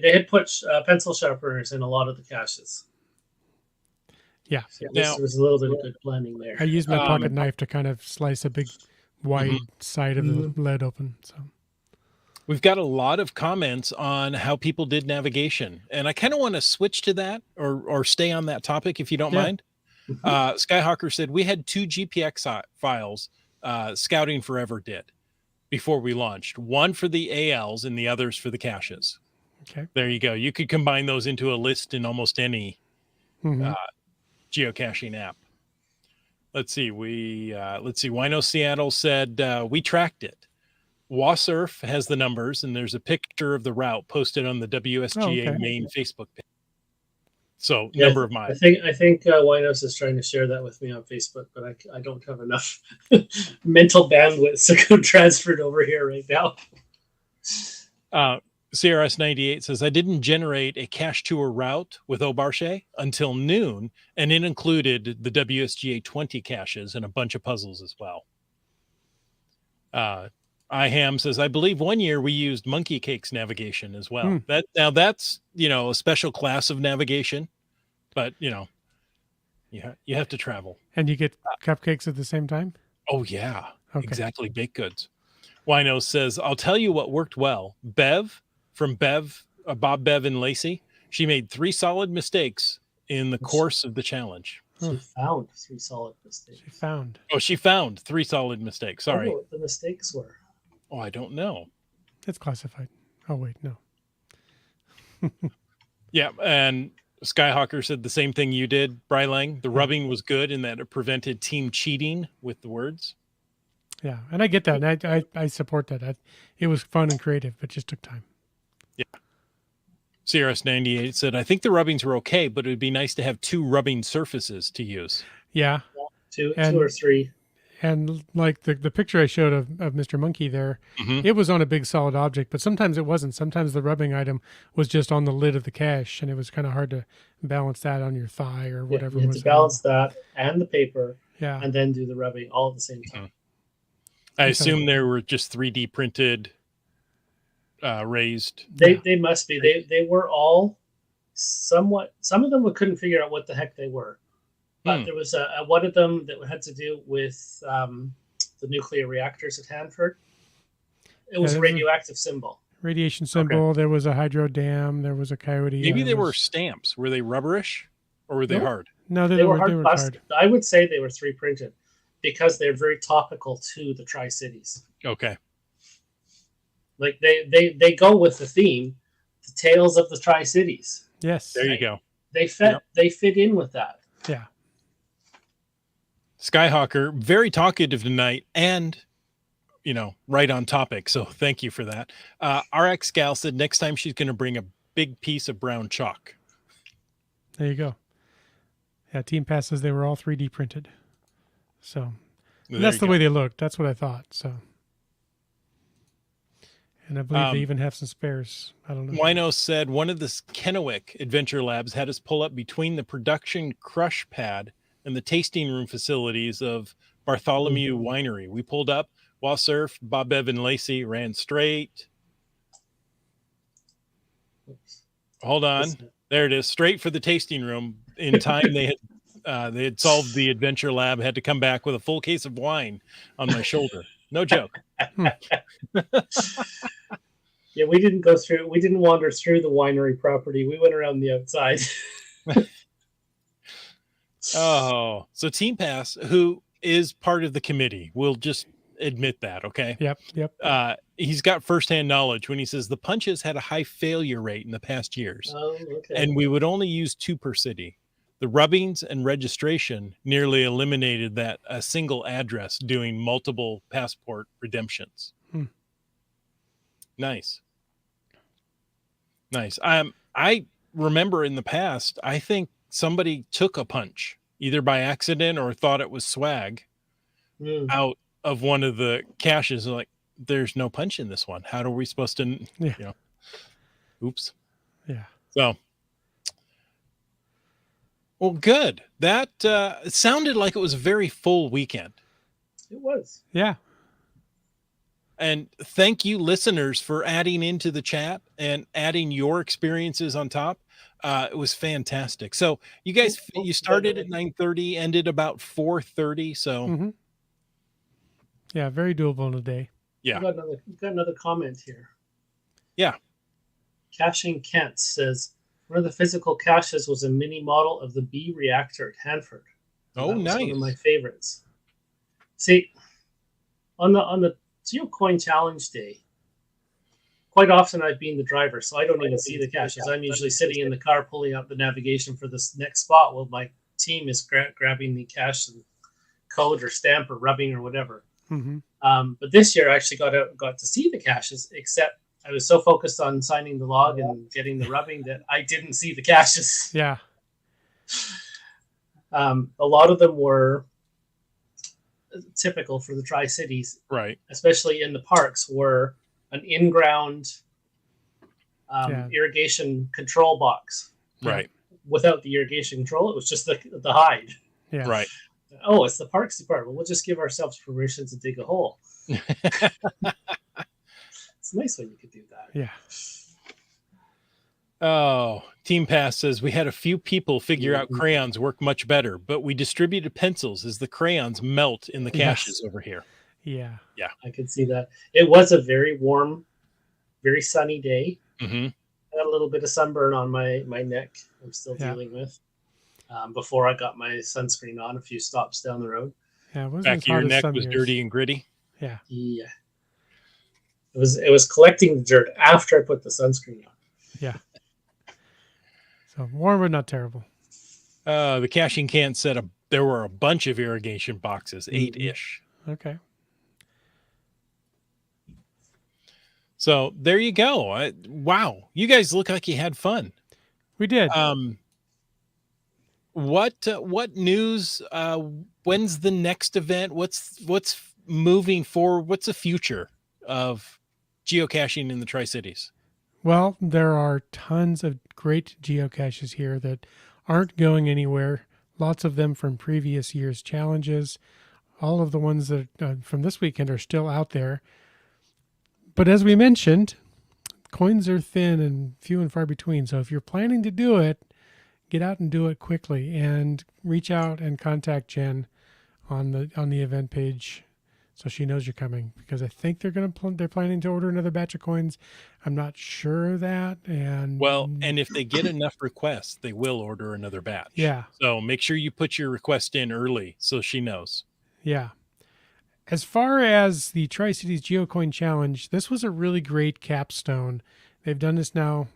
They had put pencil sharpeners in a lot of the caches. Yeah. So there was a little bit of good planning there. I used my pocket knife to kind of slice a big wide side of the lead open. So we've got a lot of comments on how people did navigation, and I kind of want to switch to that or stay on that topic if you don't mind. Skyhawker said we had 2 GPX files Scouting Forever did before we launched, one for the ALs and the others for the caches. Okay, there you go. You could combine those into a list in almost any geocaching app. Let's see. Wino Seattle said we tracked it. Wasurf has the numbers, and there's a picture of the route posted on the WSGA main Facebook page. So number of miles. I think Winos is trying to share that with me on Facebook, but I don't have enough mental bandwidth to go transferred over here right now. CRS98 says, I didn't generate a cache tour route with Aubarche until noon, and it included the WSGA 20 caches and a bunch of puzzles as well. IHAM says, I believe one year we used Monkey Cakes navigation as well. That's a special class of navigation, but you have to travel. And you get cupcakes at the same time? Oh yeah, exactly. Baked goods. Wino says, I'll tell you what worked well. Bev from Bob, Bev, and Lacey. She made 3 solid mistakes in the course of the challenge. She found 3 solid mistakes. She found 3 solid mistakes. Sorry. I don't know what the mistakes were. Oh, I don't know. It's classified. Oh, wait, no. Yeah, and Skyhawker said the same thing you did, Brylang. The rubbing was good in that it prevented team cheating with the words. Yeah, and I get that. And I support that. It was fun and creative, but just took time. Yeah. CRS98 said, I think the rubbings were okay, but it would be nice to have 2 rubbing surfaces to use. Yeah. 2 or 3. And like the picture I showed of Mr. Monkey there, it was on a big solid object, but sometimes it wasn't. Sometimes the rubbing item was just on the lid of the cache, and it was kind of hard to balance that on your thigh or whatever. You had to balance that and the paper, and then do the rubbing all at the same time. I assume there were just 3D printed, raised. They must be. They were all somewhat. Some of them we couldn't figure out what the heck they were. But there was one of them that had to do with the nuclear reactors at Hanford. It was a radioactive symbol. Radiation symbol. Okay. There was a hydro dam. There was a coyote. Maybe they were stamps. Were they rubberish or were they hard? No, they were hard plastic. I would say they were 3D printed because they're very topical to the Tri-Cities. Okay. Like they go with the theme, the Tales of the Tri-Cities. Yes. There you go. They fit in with that. Yeah. Skyhawker, very talkative tonight and, right on topic. So thank you for that. RX Gal said next time she's going to bring a big piece of brown chalk. There you go. Yeah, Team Pass says they were all 3D printed. So that's the way they looked. That's what I thought. So, and I believe they even have some spares. I don't know. Wino said one of the Kennewick Adventure Labs had us pull up between the production crush pad and the tasting room facilities of Bartholomew Winery. We pulled up while Surf, Bob, Bev, and Lacey ran straight. Hold on. There it is. Straight for the tasting room. In time, they had solved the Adventure Lab, had to come back with a full case of wine on my shoulder. No joke. Yeah, we didn't wander through the winery property. We went around the outside. Oh, so Team Pass, who is part of the committee, we'll just admit that, okay? Yep. He's got firsthand knowledge when he says the punches had a high failure rate in the past years, and we would only use 2 per city. The rubbings and registration nearly eliminated that a single address doing multiple passport redemptions. Nice. I remember in the past, I think somebody took a punch either by accident or thought it was swag out of one of the caches. Like, there's no punch in this one. How are we supposed to, oops. Yeah. So, well, good. That it sounded like it was a very full weekend. It was. Yeah. And thank you, listeners, for adding into the chat and adding your experiences on top. It was fantastic. So you guys, you started at 9:30, ended about 4:30. So yeah, very doable in a day. Yeah. We've got another comment here. Yeah. Caching Kent says one of the physical caches was a mini model of the B reactor at Hanford. Oh, nice. One of my favorites. See, on the GeoCoin Challenge Day, quite often I've been the driver, so I don't even see the caches. I'm usually sitting in the car pulling up the navigation for this next spot while my team is grabbing the cache and code or stamp or rubbing or whatever. But this year I actually got to see the caches, except I was so focused on signing the log and getting the rubbing that I didn't see the caches. Yeah. A lot of them were typical for the Tri-Cities, right? Especially in the parks, were an in-ground irrigation control box, right? Without the irrigation control, it was just the hide. Yeah, right. Oh, it's the Parks Department. We'll just give ourselves permission to dig a hole. It's nice when you could do that. Yeah. Oh, Team Pass says we had a few people figure out crayons work much better, but we distributed pencils as the crayons melt in the caches over here. Yeah. Yeah. I could see that. It was a very warm, very sunny day. I had a little bit of sunburn on my neck I'm still dealing with. Before I got my sunscreen on a few stops down the road. Yeah, it wasn't back of your neck was dirty and gritty. Yeah. Yeah. It was collecting the dirt after I put the sunscreen on. Yeah. So warm but not terrible. The caching can said there were a bunch of irrigation boxes, 8-ish. Okay. So there you go. Wow, you guys look like you had fun. We did. What news? When's the next event? What's moving forward? What's the future of geocaching in the Tri-Cities? Well, there are tons of great geocaches here that aren't going anywhere. Lots of them from previous year's challenges. All of the ones that from this weekend are still out there. But as we mentioned, coins are thin and few and far between. So if you're planning to do it, get out and do it quickly and reach out and contact Jen on the event page so she knows you're coming, because I think they're planning to order another batch of coins. I'm not sure of that. And if they get enough requests, they will order another batch. Yeah. So make sure you put your request in early so she knows. Yeah. As far as the Tri-Cities GeoCoin Challenge, this was a really great capstone. They've done this now,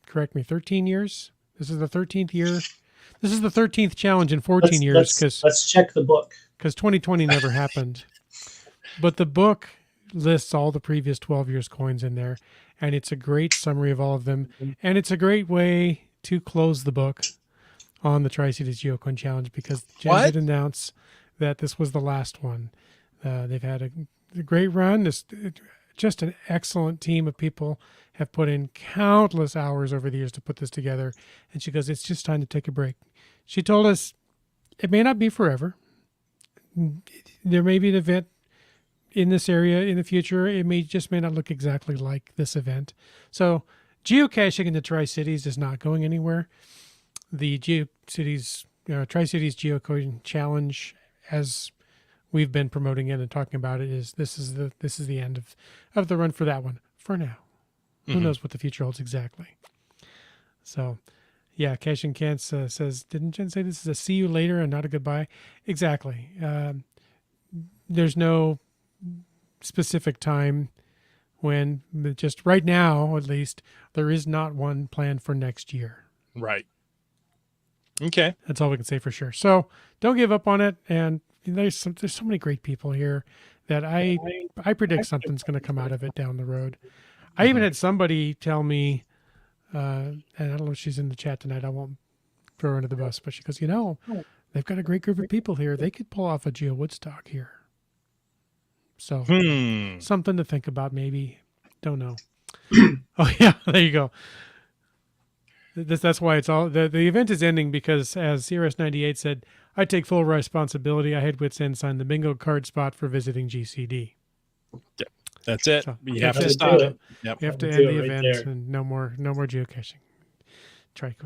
correct me, 13 years? This is the 13th year. This is the 13th challenge in 14 years. Let's check the book. Because 2020 never happened. But the book lists all the previous 12 years coins in there, and it's a great summary of all of them. And it's a great way to close the book on the Tri-Cities GeoCoin Challenge, because Jen did announce that this was the last one. They've had a great run. Just an excellent team of people have put in countless hours over the years to put this together. And she goes, it's just time to take a break. She told us it may not be forever. There may be an event in this area in the future. It may not look exactly like this event. So geocaching in the Tri-Cities is not going anywhere. The Tri-Cities GeoCoin Challenge, as we've been promoting it and talking about it, this is the end of the run for that one for now. Who knows what the future holds exactly. So, yeah, Cash and Kent says, didn't Jen say this is a see you later and not a goodbye? Exactly. There's no specific time when, just right now, at least, there is not one planned for next year. Right. Okay. That's all we can say for sure. So don't give up on it. And there's so many great people here that I predict something's going to come out of it down the road. I even had somebody tell me, and I don't know if she's in the chat tonight. I won't throw her under the bus, but she goes, they've got a great group of people here. They could pull off a Geo Woodstock here. So something to think about, maybe. Don't know. Oh yeah, there you go. That's why it's all the event is ending because, as CRS98 said, I take full responsibility. I had Wits End sign the bingo card spot for visiting GCD. Yep. That's it. So you have to stop it. Yep. You have to end the event and no more geocaching. Try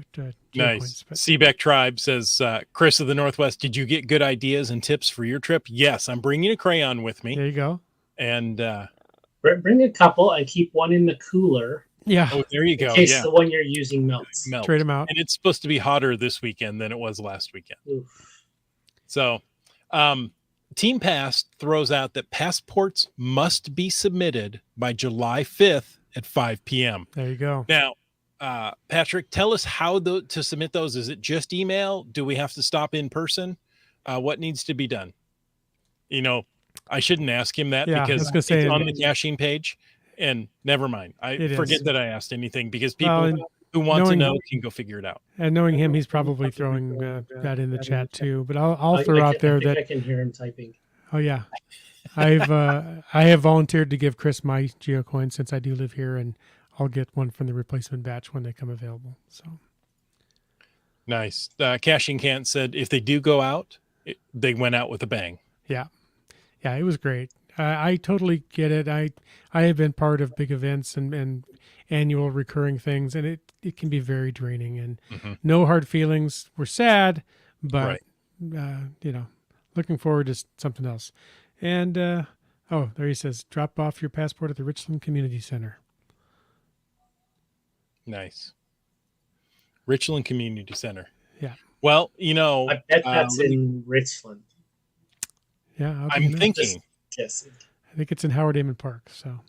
nice. Seabeck Tribe says, Chris of the Northwest, did you get good ideas and tips for your trip? Yes, I'm bringing a crayon with me. There you go. And bring a couple and keep one in the cooler. Yeah. Oh, there you go. In case the one you're using melts. Trade them out. And it's supposed to be hotter this weekend than it was last weekend. Oof. So, Team Pass throws out that passports must be submitted by July 5th at 5 p.m. There you go. Now, Patrick, tell us how to submit those. Is it just email? Do we have to stop in person? What needs to be done? I shouldn't ask him that because it's on the caching page. And never mind. I forget that I asked anything because people who want to know can go figure it out. And knowing him, he's probably throwing that in the chat too. But I'll throw out there that I can hear him typing. Oh yeah, I have volunteered to give Chris my geocoin since I do live here, and I'll get one from the replacement batch when they come available. So nice. Caching Can't said if they do go out, they went out with a bang. Yeah, it was great. I totally get it. I have been part of big events and annual recurring things, and it can be very draining. And no hard feelings. We're sad, but looking forward to something else. And there he says, drop off your passport at the Richland Community Center. Nice. Richland Community Center. Yeah. Well, I bet that's in Richland. Yeah, I'm thinking. Yes. I think it's in Howard Amon Park. So,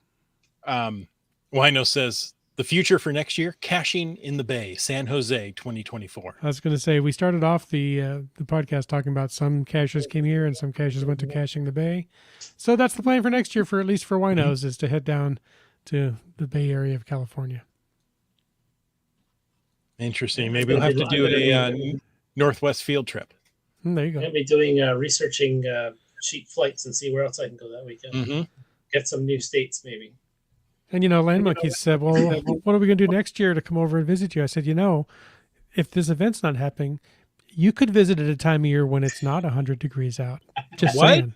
Wino says the future for next year: caching in the Bay, San Jose, 2024. I was going to say we started off the podcast talking about some caches came here and some caches went to caching the Bay. So that's the plan for next year, for at least for Winos, is to head down to the Bay Area of California. Interesting. Maybe we'll have to do a Northwest field trip. There you go. I'm going to be doing researching cheap flights and see where else I can go that weekend. Get some new states maybe. And Land Monkey said, well, what are we going to do next year to come over and visit you? I said, if this event's not happening, you could visit at a time of year when it's not 100 degrees out. Just saying.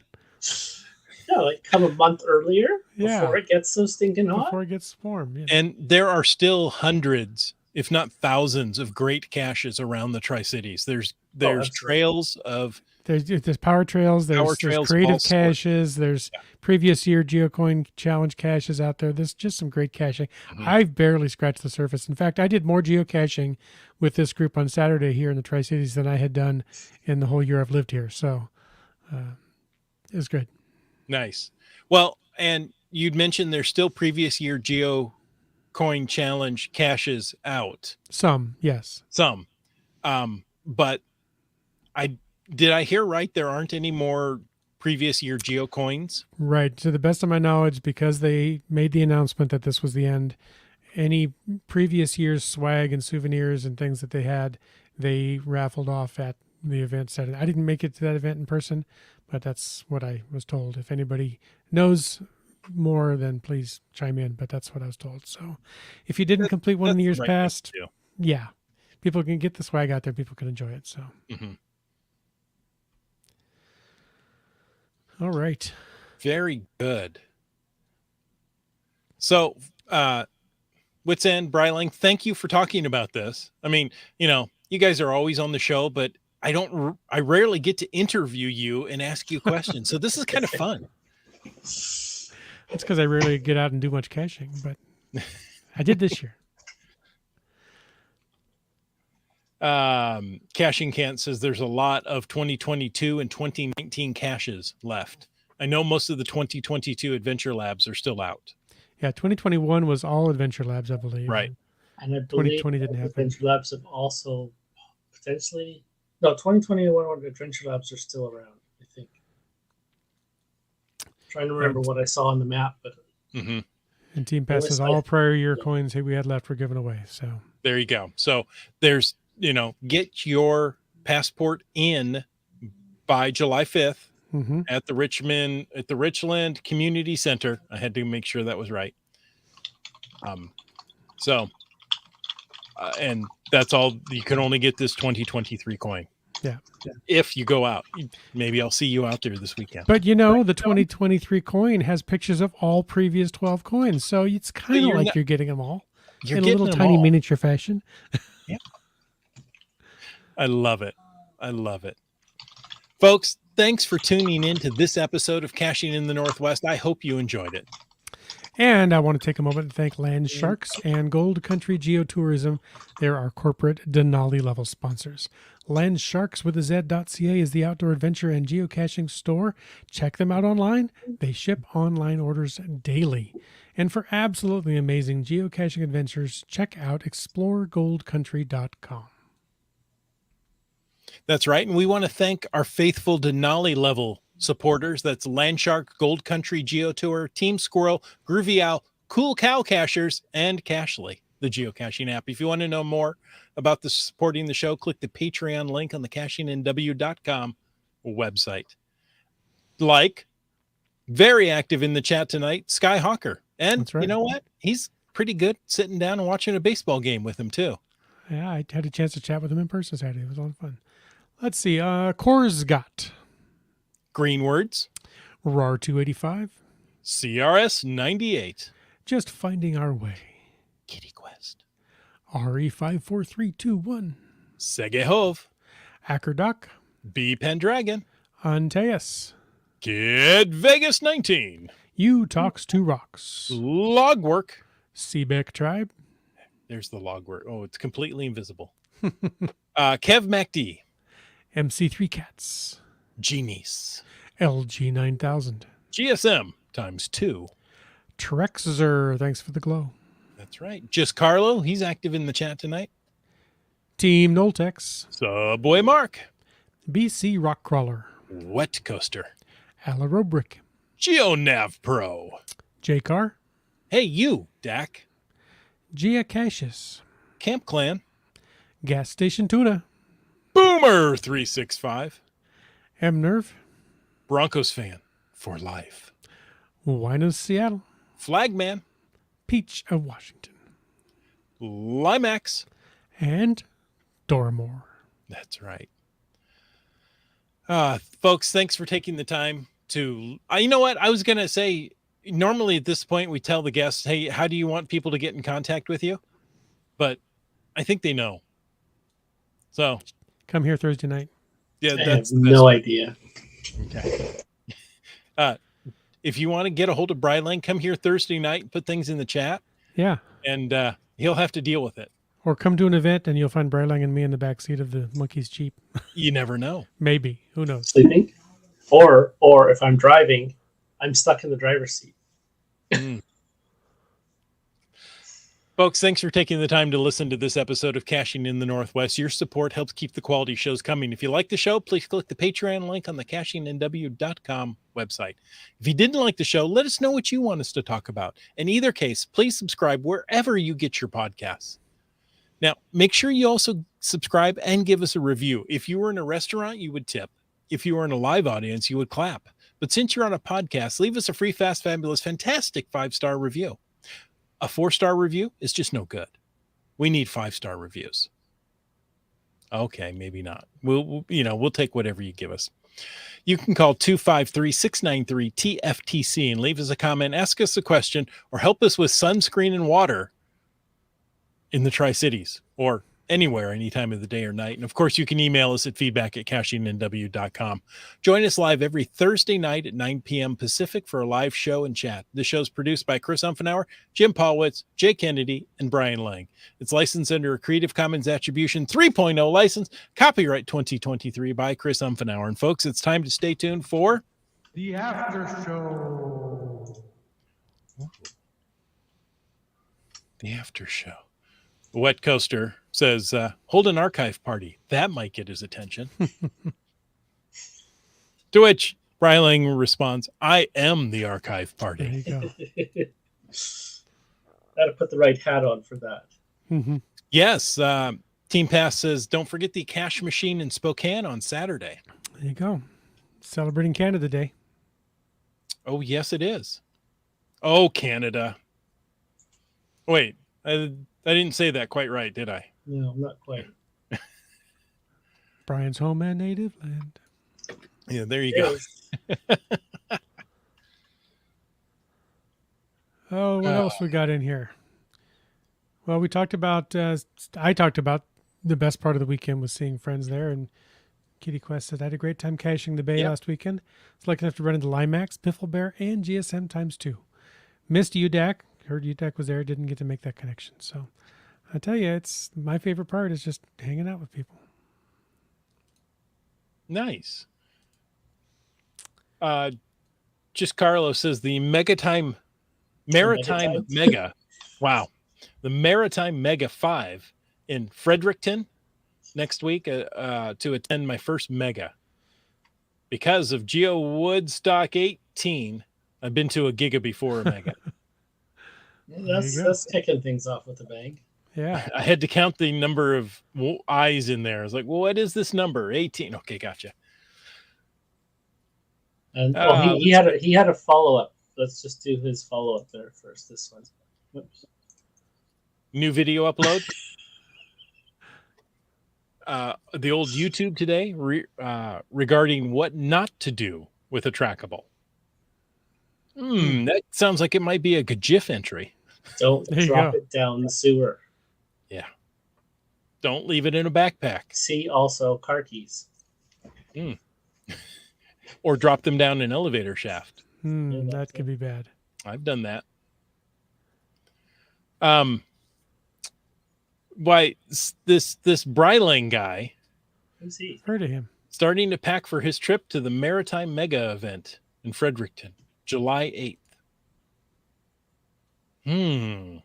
Yeah, like come a month earlier before it gets so stinking hot. Before it gets warm. Yeah. And there are still hundreds, if not thousands, of great caches around the Tri-Cities. There's trails of... There's power trails, there's creative caches, there's previous year Geocoin challenge caches out there. There's just some great caching. I've barely scratched the surface. In fact, I did more geocaching with this group on Saturday here in the Tri-Cities than I had done in the whole year I've lived here. So it was good. Nice. Well, and you'd mentioned there's still previous year Geocoin challenge caches out. Some, yes. Some. But did I hear right? There aren't any more previous year geocoins? Right. To the best of my knowledge, because they made the announcement that this was the end, any previous year's swag and souvenirs and things that they had, they raffled off at the event Saturday. I didn't make it to that event in person, but that's what I was told. If anybody knows more, then please chime in, but that's what I was told. So if you didn't complete one in the years past, people can get the swag out there. People can enjoy it. So. All right. Very good. So, Wits End, Bryling, thank you for talking about this. I mean, you guys are always on the show, but I rarely get to interview you and ask you questions. So this is kind of fun. That's because I rarely get out and do much caching, but I did this year. Caching Can't says there's a lot of 2022 and 2019 caches left. I know most of the 2022 Adventure Labs are still out. Yeah, 2021 was all Adventure Labs, I believe. Right. And I believe 2020 didn't happen. Adventure Labs have also potentially... No, 2021 Adventure Labs are still around, I think. I'm trying to remember what I saw on the map, but... And Team Pass says all prior year coins we had left were given away. So there you go. So there's, get your passport in by July 5th at the Richland Community Center. I had to make sure that was right. And that's all. You can only get this 2023 coin. Yeah. If you go out, maybe I'll see you out there this weekend. But the 2023 coin has pictures of all previous 12 coins. So it's kind of like you're getting them all in a little tiny miniature fashion. Yeah. I love it. Folks, thanks for tuning in to this episode of Caching in the Northwest. I hope you enjoyed it. And I want to take a moment to thank Land Sharks and Gold Country Geotourism. They're our corporate Denali level sponsors. Land Sharks with a Z.ca is the outdoor adventure and geocaching store. Check them out online. They ship online orders daily. And for absolutely amazing geocaching adventures, check out exploregoldcountry.com. That's right. And we want to thank our faithful Denali level supporters. That's Landshark, Gold Country Geotour, Team Squirrel, Groovy Owl, Cool Cow Cachers, and Cachly, the geocaching app. If you want to know more about supporting the show, click the Patreon link on the cashingnw.com website. Very active in the chat tonight, Sky Hawker. And You know what? He's pretty good sitting down and watching a baseball game with him too. Yeah, I had a chance to chat with him in person Saturday. It was a lot of fun. Let's see. Korsgott. Green Words. RAR 285. CRS 98. Just Finding Our Way. Kitty Quest. RE 54321. Segehove. Ackerdoc. B Pendragon. Antaeus. Kid Vegas 19. You Talks to Rocks. Logwork. Seebeck Tribe. There's the logwork. Oh, it's completely invisible. Kev MacD. MC3 Cats. Genies. LG 9000. GSM ×2. Trexzer, thanks for the glow. That's right. Just Carlo, he's active in the chat tonight. Team Noltex. Subway Mark. BC Rockcrawler. Wet Coaster. Alarobrick. GeoNav Pro. J-Car. Hey, you, Dak. Geocaches. Camp Clan. Gas Station Tuna. Boomer 365. M-Nerve. Broncos fan for life. Winos Seattle. Flagman. Peach of Washington. Limax. And Doramore. That's right. Folks, thanks for taking the time to... you know what? I was going to say, normally at this point, we tell the guests, hey, how do you want people to get in contact with you? But I think they know. So... Come here Thursday night. Yeah, I have no idea. Okay. If you want to get a hold of Brylang, come here Thursday night and put things in the chat. Yeah. And he'll have to deal with it. Or come to an event and you'll find Brylang and me in the back seat of the Monkey's Jeep. You never know. Maybe. Who knows? Sleeping? Or if I'm driving, I'm stuck in the driver's seat. Folks, thanks for taking the time to listen to this episode of Caching in the Northwest. Your support helps keep the quality shows coming. If you like the show, please click the Patreon link on the cashingnw.com website. If you didn't like the show, let us know what you want us to talk about. In either case, please subscribe wherever you get your podcasts. Now, make sure you also subscribe and give us a review. If you were in a restaurant, you would tip. If you were in a live audience, you would clap. But since you're on a podcast, leave us a free, fast, fabulous, fantastic 5-star review. A 4-star review is just no good. We need 5-star reviews. Okay, maybe not. We'll take whatever you give us. You can call 253-693-TFTC and leave us a comment, ask us a question, or help us with sunscreen and water in the Tri-Cities or anywhere, any time of the day or night. And of course, you can email us at feedback@cashingnw.com. Join us live every Thursday night at 9 p.m. Pacific for a live show and chat. The show's produced by Chris Umfenauer, Jim Paulwitz, Jay Kennedy, and Brian Lang. It's licensed under a Creative Commons Attribution 3.0 license, copyright 2023 by Chris Umfenauer. And folks, it's time to stay tuned for The After Show. The After Show. Wet Coaster says, hold an archive party. That might get his attention. To which Brylang responds, I am the archive party. There you go. Got to put the right hat on for that. Mm-hmm. Yes. Team Pass says, don't forget the cash machine in Spokane on Saturday. There you go. Celebrating Canada Day. Oh, yes, it is. Oh, Canada. Wait, I didn't say that quite right, did I? No, not quite. Brian's home and native land. Yeah, there you It go. is. Oh, what else we got in here? Well, we talked about, I talked about the best part of the weekend was seeing friends there. And Kitty Quest said, I had a great time caching the bay last weekend. It's lucky enough to run into Limax, Biffle Bear, and GSM ×2. Missed UDAC. Heard UDAC was there. Didn't get to make that connection. So I tell you, it's my favorite part is just hanging out with people. Nice. Just Carlos says the Maritime Mega. Wow. The Maritime Mega 5 in Fredericton next week to attend my first Mega. Because of Geo Woodstock 18, I've been to a Giga before a Mega. That's kicking things off with a bang. Yeah. I had to count the number of eyes in there. I was like, well, what is this number? 18. Okay, gotcha. And he had a follow-up. Let's just do his follow-up there first. This one. Whoops. New video upload. The old YouTube today regarding what not to do with a trackable. That sounds like it might be a GIF entry. Don't drop it down the sewer. Yeah. Don't leave it in a backpack. See also car keys. Or drop them down an elevator shaft. That could be bad. I've done that. Why this Bryling guy? Who's he? Heard of him. Starting to pack for his trip to the Maritime Mega event in Fredericton, July 8th.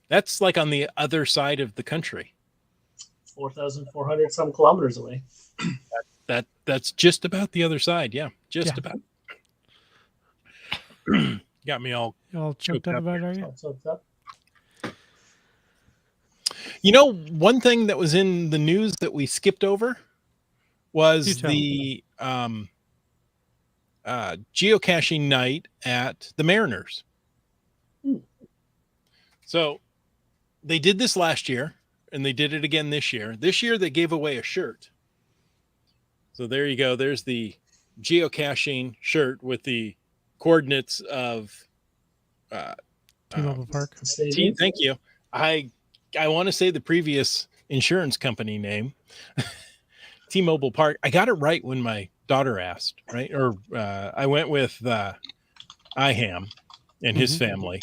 That's like on the other side of the country. 4,400 some kilometers away. That's just about the other side. Yeah, just about. Got me all choked up about it, are you? You know, one thing that was in the news that we skipped over was the geocaching night at the Mariners. So they did this last year and they did it again this year. This year they gave away a shirt. So there you go. There's the geocaching shirt with the coordinates of T-Mobile Park. Thank you. I want to say the previous insurance company name, T-Mobile Park. I got it right when my daughter asked, right? Or I went with IHAM and his family,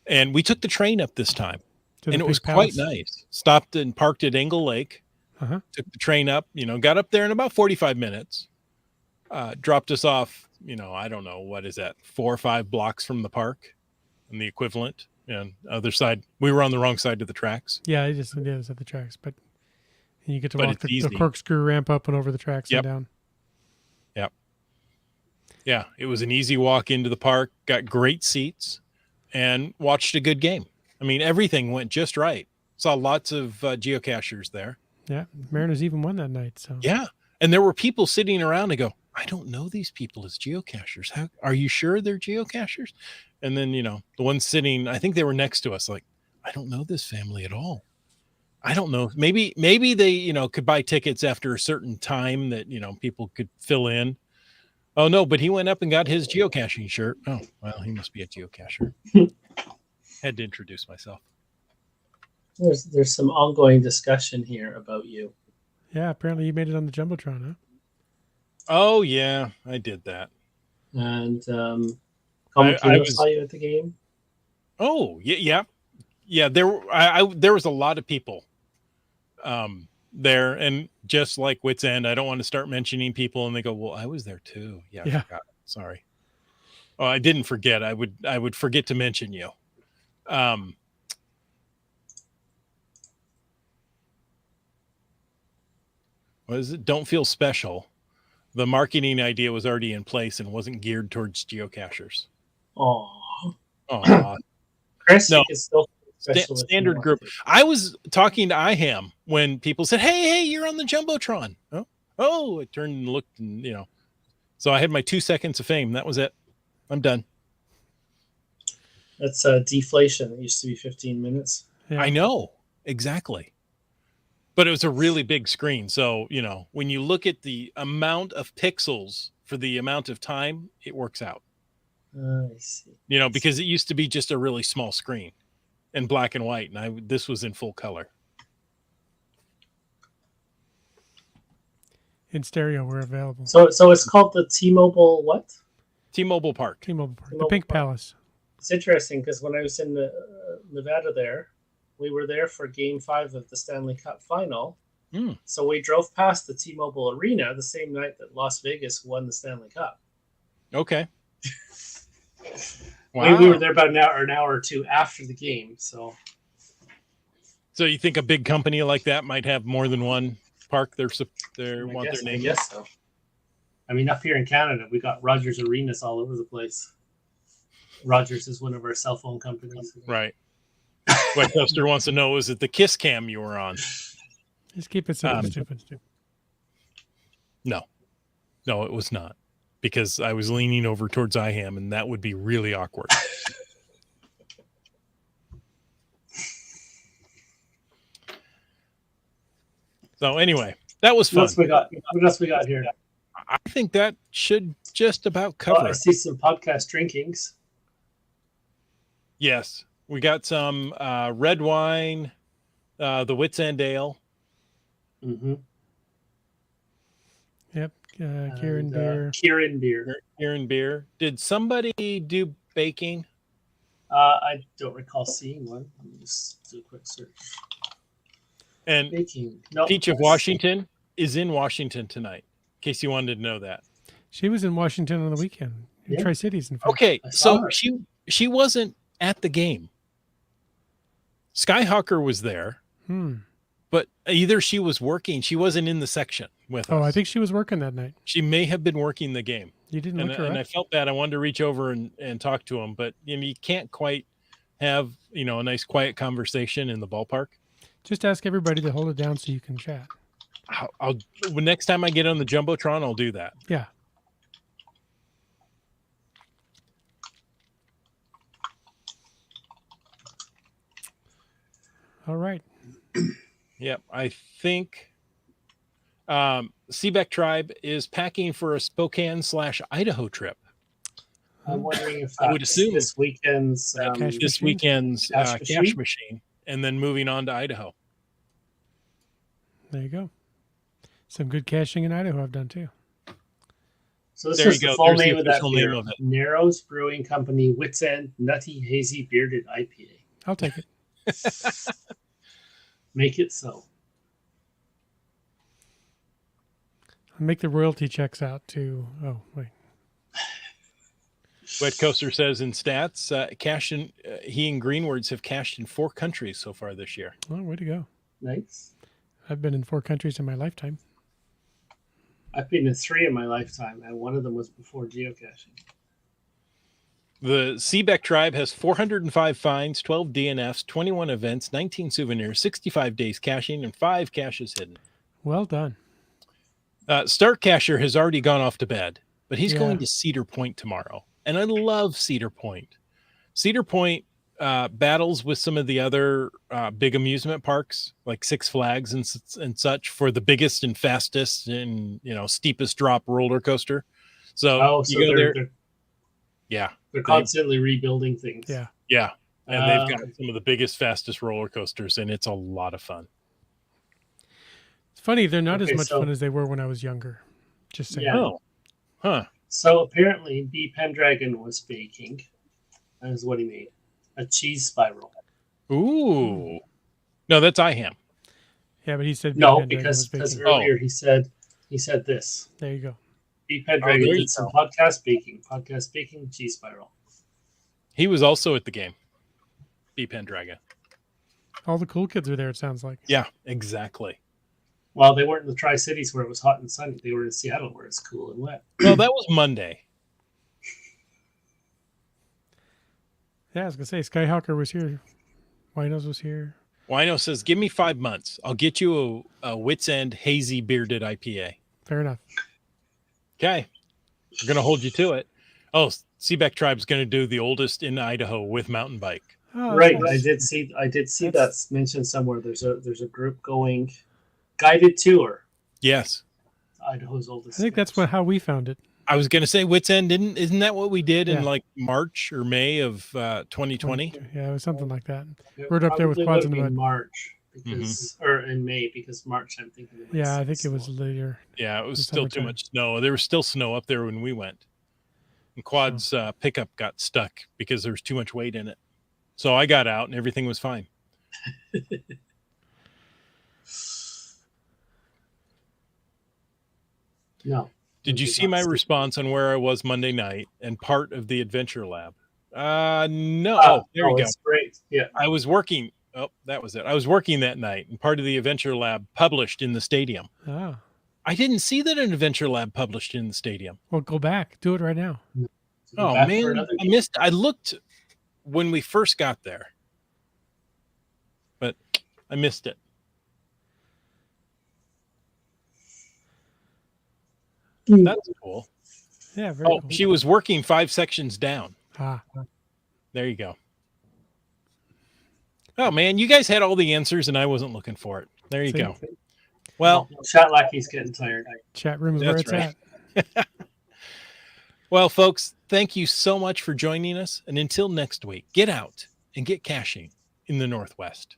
and we took the train up this time, and it was quite nice. Stopped and parked at Engle Lake. Took the train up, got up there in about 45 minutes, dropped us off, I don't know, what is that, 4 or 5 blocks from the park and the equivalent. And other side, we were on the wrong side of the tracks. Yeah, just on the other side of the tracks, but you get to walk the corkscrew ramp up and over the tracks and down. Yep. Yeah, it was an easy walk into the park, got great seats, and watched a good game. I mean, everything went just right. Saw lots of geocachers there. Yeah, Mariners even won that night. So yeah, and there were people sitting around and go, I don't know these people as geocachers. How are you sure they're geocachers? And then, the ones sitting, I think they were next to us, like, I don't know this family at all. I don't know. Maybe they, could buy tickets after a certain time that, people could fill in. Oh, no, but he went up and got his geocaching shirt. Oh, well, he must be a geocacher. Had to introduce myself. There's some ongoing discussion here about you. Yeah, apparently you made it on the Jumbotron, huh? Oh, yeah, I did that. And I saw you at the game. Oh, yeah. There was a lot of people there, and just like Wits End, I don't want to start mentioning people, and they go, "Well, I was there too." Yeah. I forgot. Sorry. Oh, I didn't forget. I would forget to mention you. What is it? Don't feel special. The marketing idea was already in place and wasn't geared towards geocachers. Oh, Oh, Chris, no. you can still special if you Standard want group. to. I was talking to IHAM when people said, hey, you're on the Jumbotron. Oh, I turned and looked and, so I had my 2 seconds of fame. That was it. I'm done. That's deflation. It used to be 15 minutes. Yeah. I know. Exactly. But it was a really big screen. So, when you look at the amount of pixels for the amount of time, it works out. I see. Because it used to be just a really small screen in black and white. And this was in full color. In stereo, we're available. So it's called the T-Mobile what? T-Mobile Park. T-Mobile Park. The T-Mobile Pink Park. Palace. It's interesting because when I was in Nevada there, we were there for Game 5 of the Stanley Cup Final. So we drove past the T-Mobile Arena the same night that Las Vegas won the Stanley Cup. Okay. Wow. We were there about an hour or two after the game. So you think a big company like that might have more than one park they want their name? I guess so. I mean, up here in Canada, we got Rogers Arenas all over the place. Rogers is one of our cell phone companies. Right. What Custer wants to know, is it the Kiss Cam you were on? Just keep it simple, stupid. No, it was not, because I was leaning over towards IHAM, and that would be really awkward. So anyway, that was fun. What else we got here? I think that should just about cover I it. see some podcast drinkings. Yes, we got some red wine, the Wits End Ale. Mm-hmm. Yep. Kieran beer. Kieran beer. Did somebody do baking? I don't recall seeing one. Let me just do a quick search. And baking. Nope. Peach of Washington is in Washington tonight, in case you wanted to know that. She was in Washington on the weekend. In Tri-Cities, in fact. Okay, so she wasn't at the game. Skyhawker was there. But either she was working, she wasn't in the section with us. Oh, I think she was working that night. She may have been working the game. You didn't look her up? And I felt bad. I wanted to reach over and talk to him, but you can't quite have a nice quiet conversation in the ballpark. Just ask everybody to hold it down so you can chat. I'll next time I get on the Jumbotron, I'll do that. Yeah. All right. Yep, I think Seebeck Tribe is packing for a Spokane/Idaho trip. I'm wondering if I would assume this weekend's cash machine, and then moving on to Idaho. There you go. Some good caching in Idaho I've done too. So this is the full name of that beer. Narrows Brewing Company Wits End Nutty Hazy Bearded IPA. I'll take it. Make it so. I'll make the royalty checks out to. Oh wait. Wet Coaster says in stats, he and Greenwords have cashed in 4 countries so far this year. Oh, way to go! Nice. I've been in 4 countries in my lifetime. I've been in 3 in my lifetime, and one of them was before geocaching. The Seebeck Tribe has 405 finds, 12 DNFs, 21 events, 19 souvenirs, 65 days caching, and 5 caches hidden. Well done. Start Cacher has already gone off to bed, but he's going to Cedar Point tomorrow. And I love Cedar Point. Cedar Point battles with some of the other big amusement parks, like Six Flags and such, for the biggest and fastest and steepest drop roller coaster. So you go there. They're constantly rebuilding things. Yeah. And they've got some of the biggest, fastest roller coasters, and it's a lot of fun. It's funny, they're not as much fun as they were when I was younger. Just saying. Yeah. Oh. Huh. So apparently B. Pendragon was baking. That is what he made. A cheese spiral. Ooh. No, that's IHAM. Yeah, but he said no, because earlier he said this. There you go. B. Pendragon did some podcast baking, cheese spiral. He was also at the game. B. Pendragon. All the cool kids are there, it sounds like. Yeah, exactly. Well, they weren't in the Tri-Cities where it was hot and sunny. They were in Seattle where it's cool and wet. Well, that was Monday. Yeah, I was gonna say Skyhawker was here. Winos was here. Wino says, "Give me 5 months. I'll get you a Wits End hazy bearded IPA." Fair enough. Okay, we're gonna hold you to it. Oh, Seebeck Tribe's gonna do the oldest in Idaho with mountain bike. Oh, Right, nice. I did see that's mentioned somewhere. There's a group going guided tour. Yes, Idaho's I oldest. think that's how we found it. I was gonna say Wits End. Isn't that what we did in Yeah. like March or May of 2020? Yeah, it was something like that. It Rode up there with probably quads in would the have been mud. March because or in May because March I'm thinking. It might Yeah, I still think it was snow. later. Yeah, it was The still too summertime. much snow. There was still snow up there when we went. And Quad's pickup got stuck because there was too much weight in it. So I got out and everything was fine. No. Did you see my response on where I was Monday night and part of the Adventure Lab? No. Oh, there you go. It's great. Yeah. I was working. Oh, that was it. I was working that night and part of the Adventure Lab published in the stadium. Ah. I didn't see that an Adventure Lab published in the stadium. Well, go back. Do it right now. Oh, man. I missed. I looked when we first got there, but I missed it. That's cool. Yeah, very cool. She was working 5 sections down. Ah. There you go. Oh, man, you guys had all the answers and I wasn't looking for it. There you go. Well, chat like he's getting tired. Chat room is where it's at. Well, folks, thank you so much for joining us. And until next week, get out and get caching in the Northwest.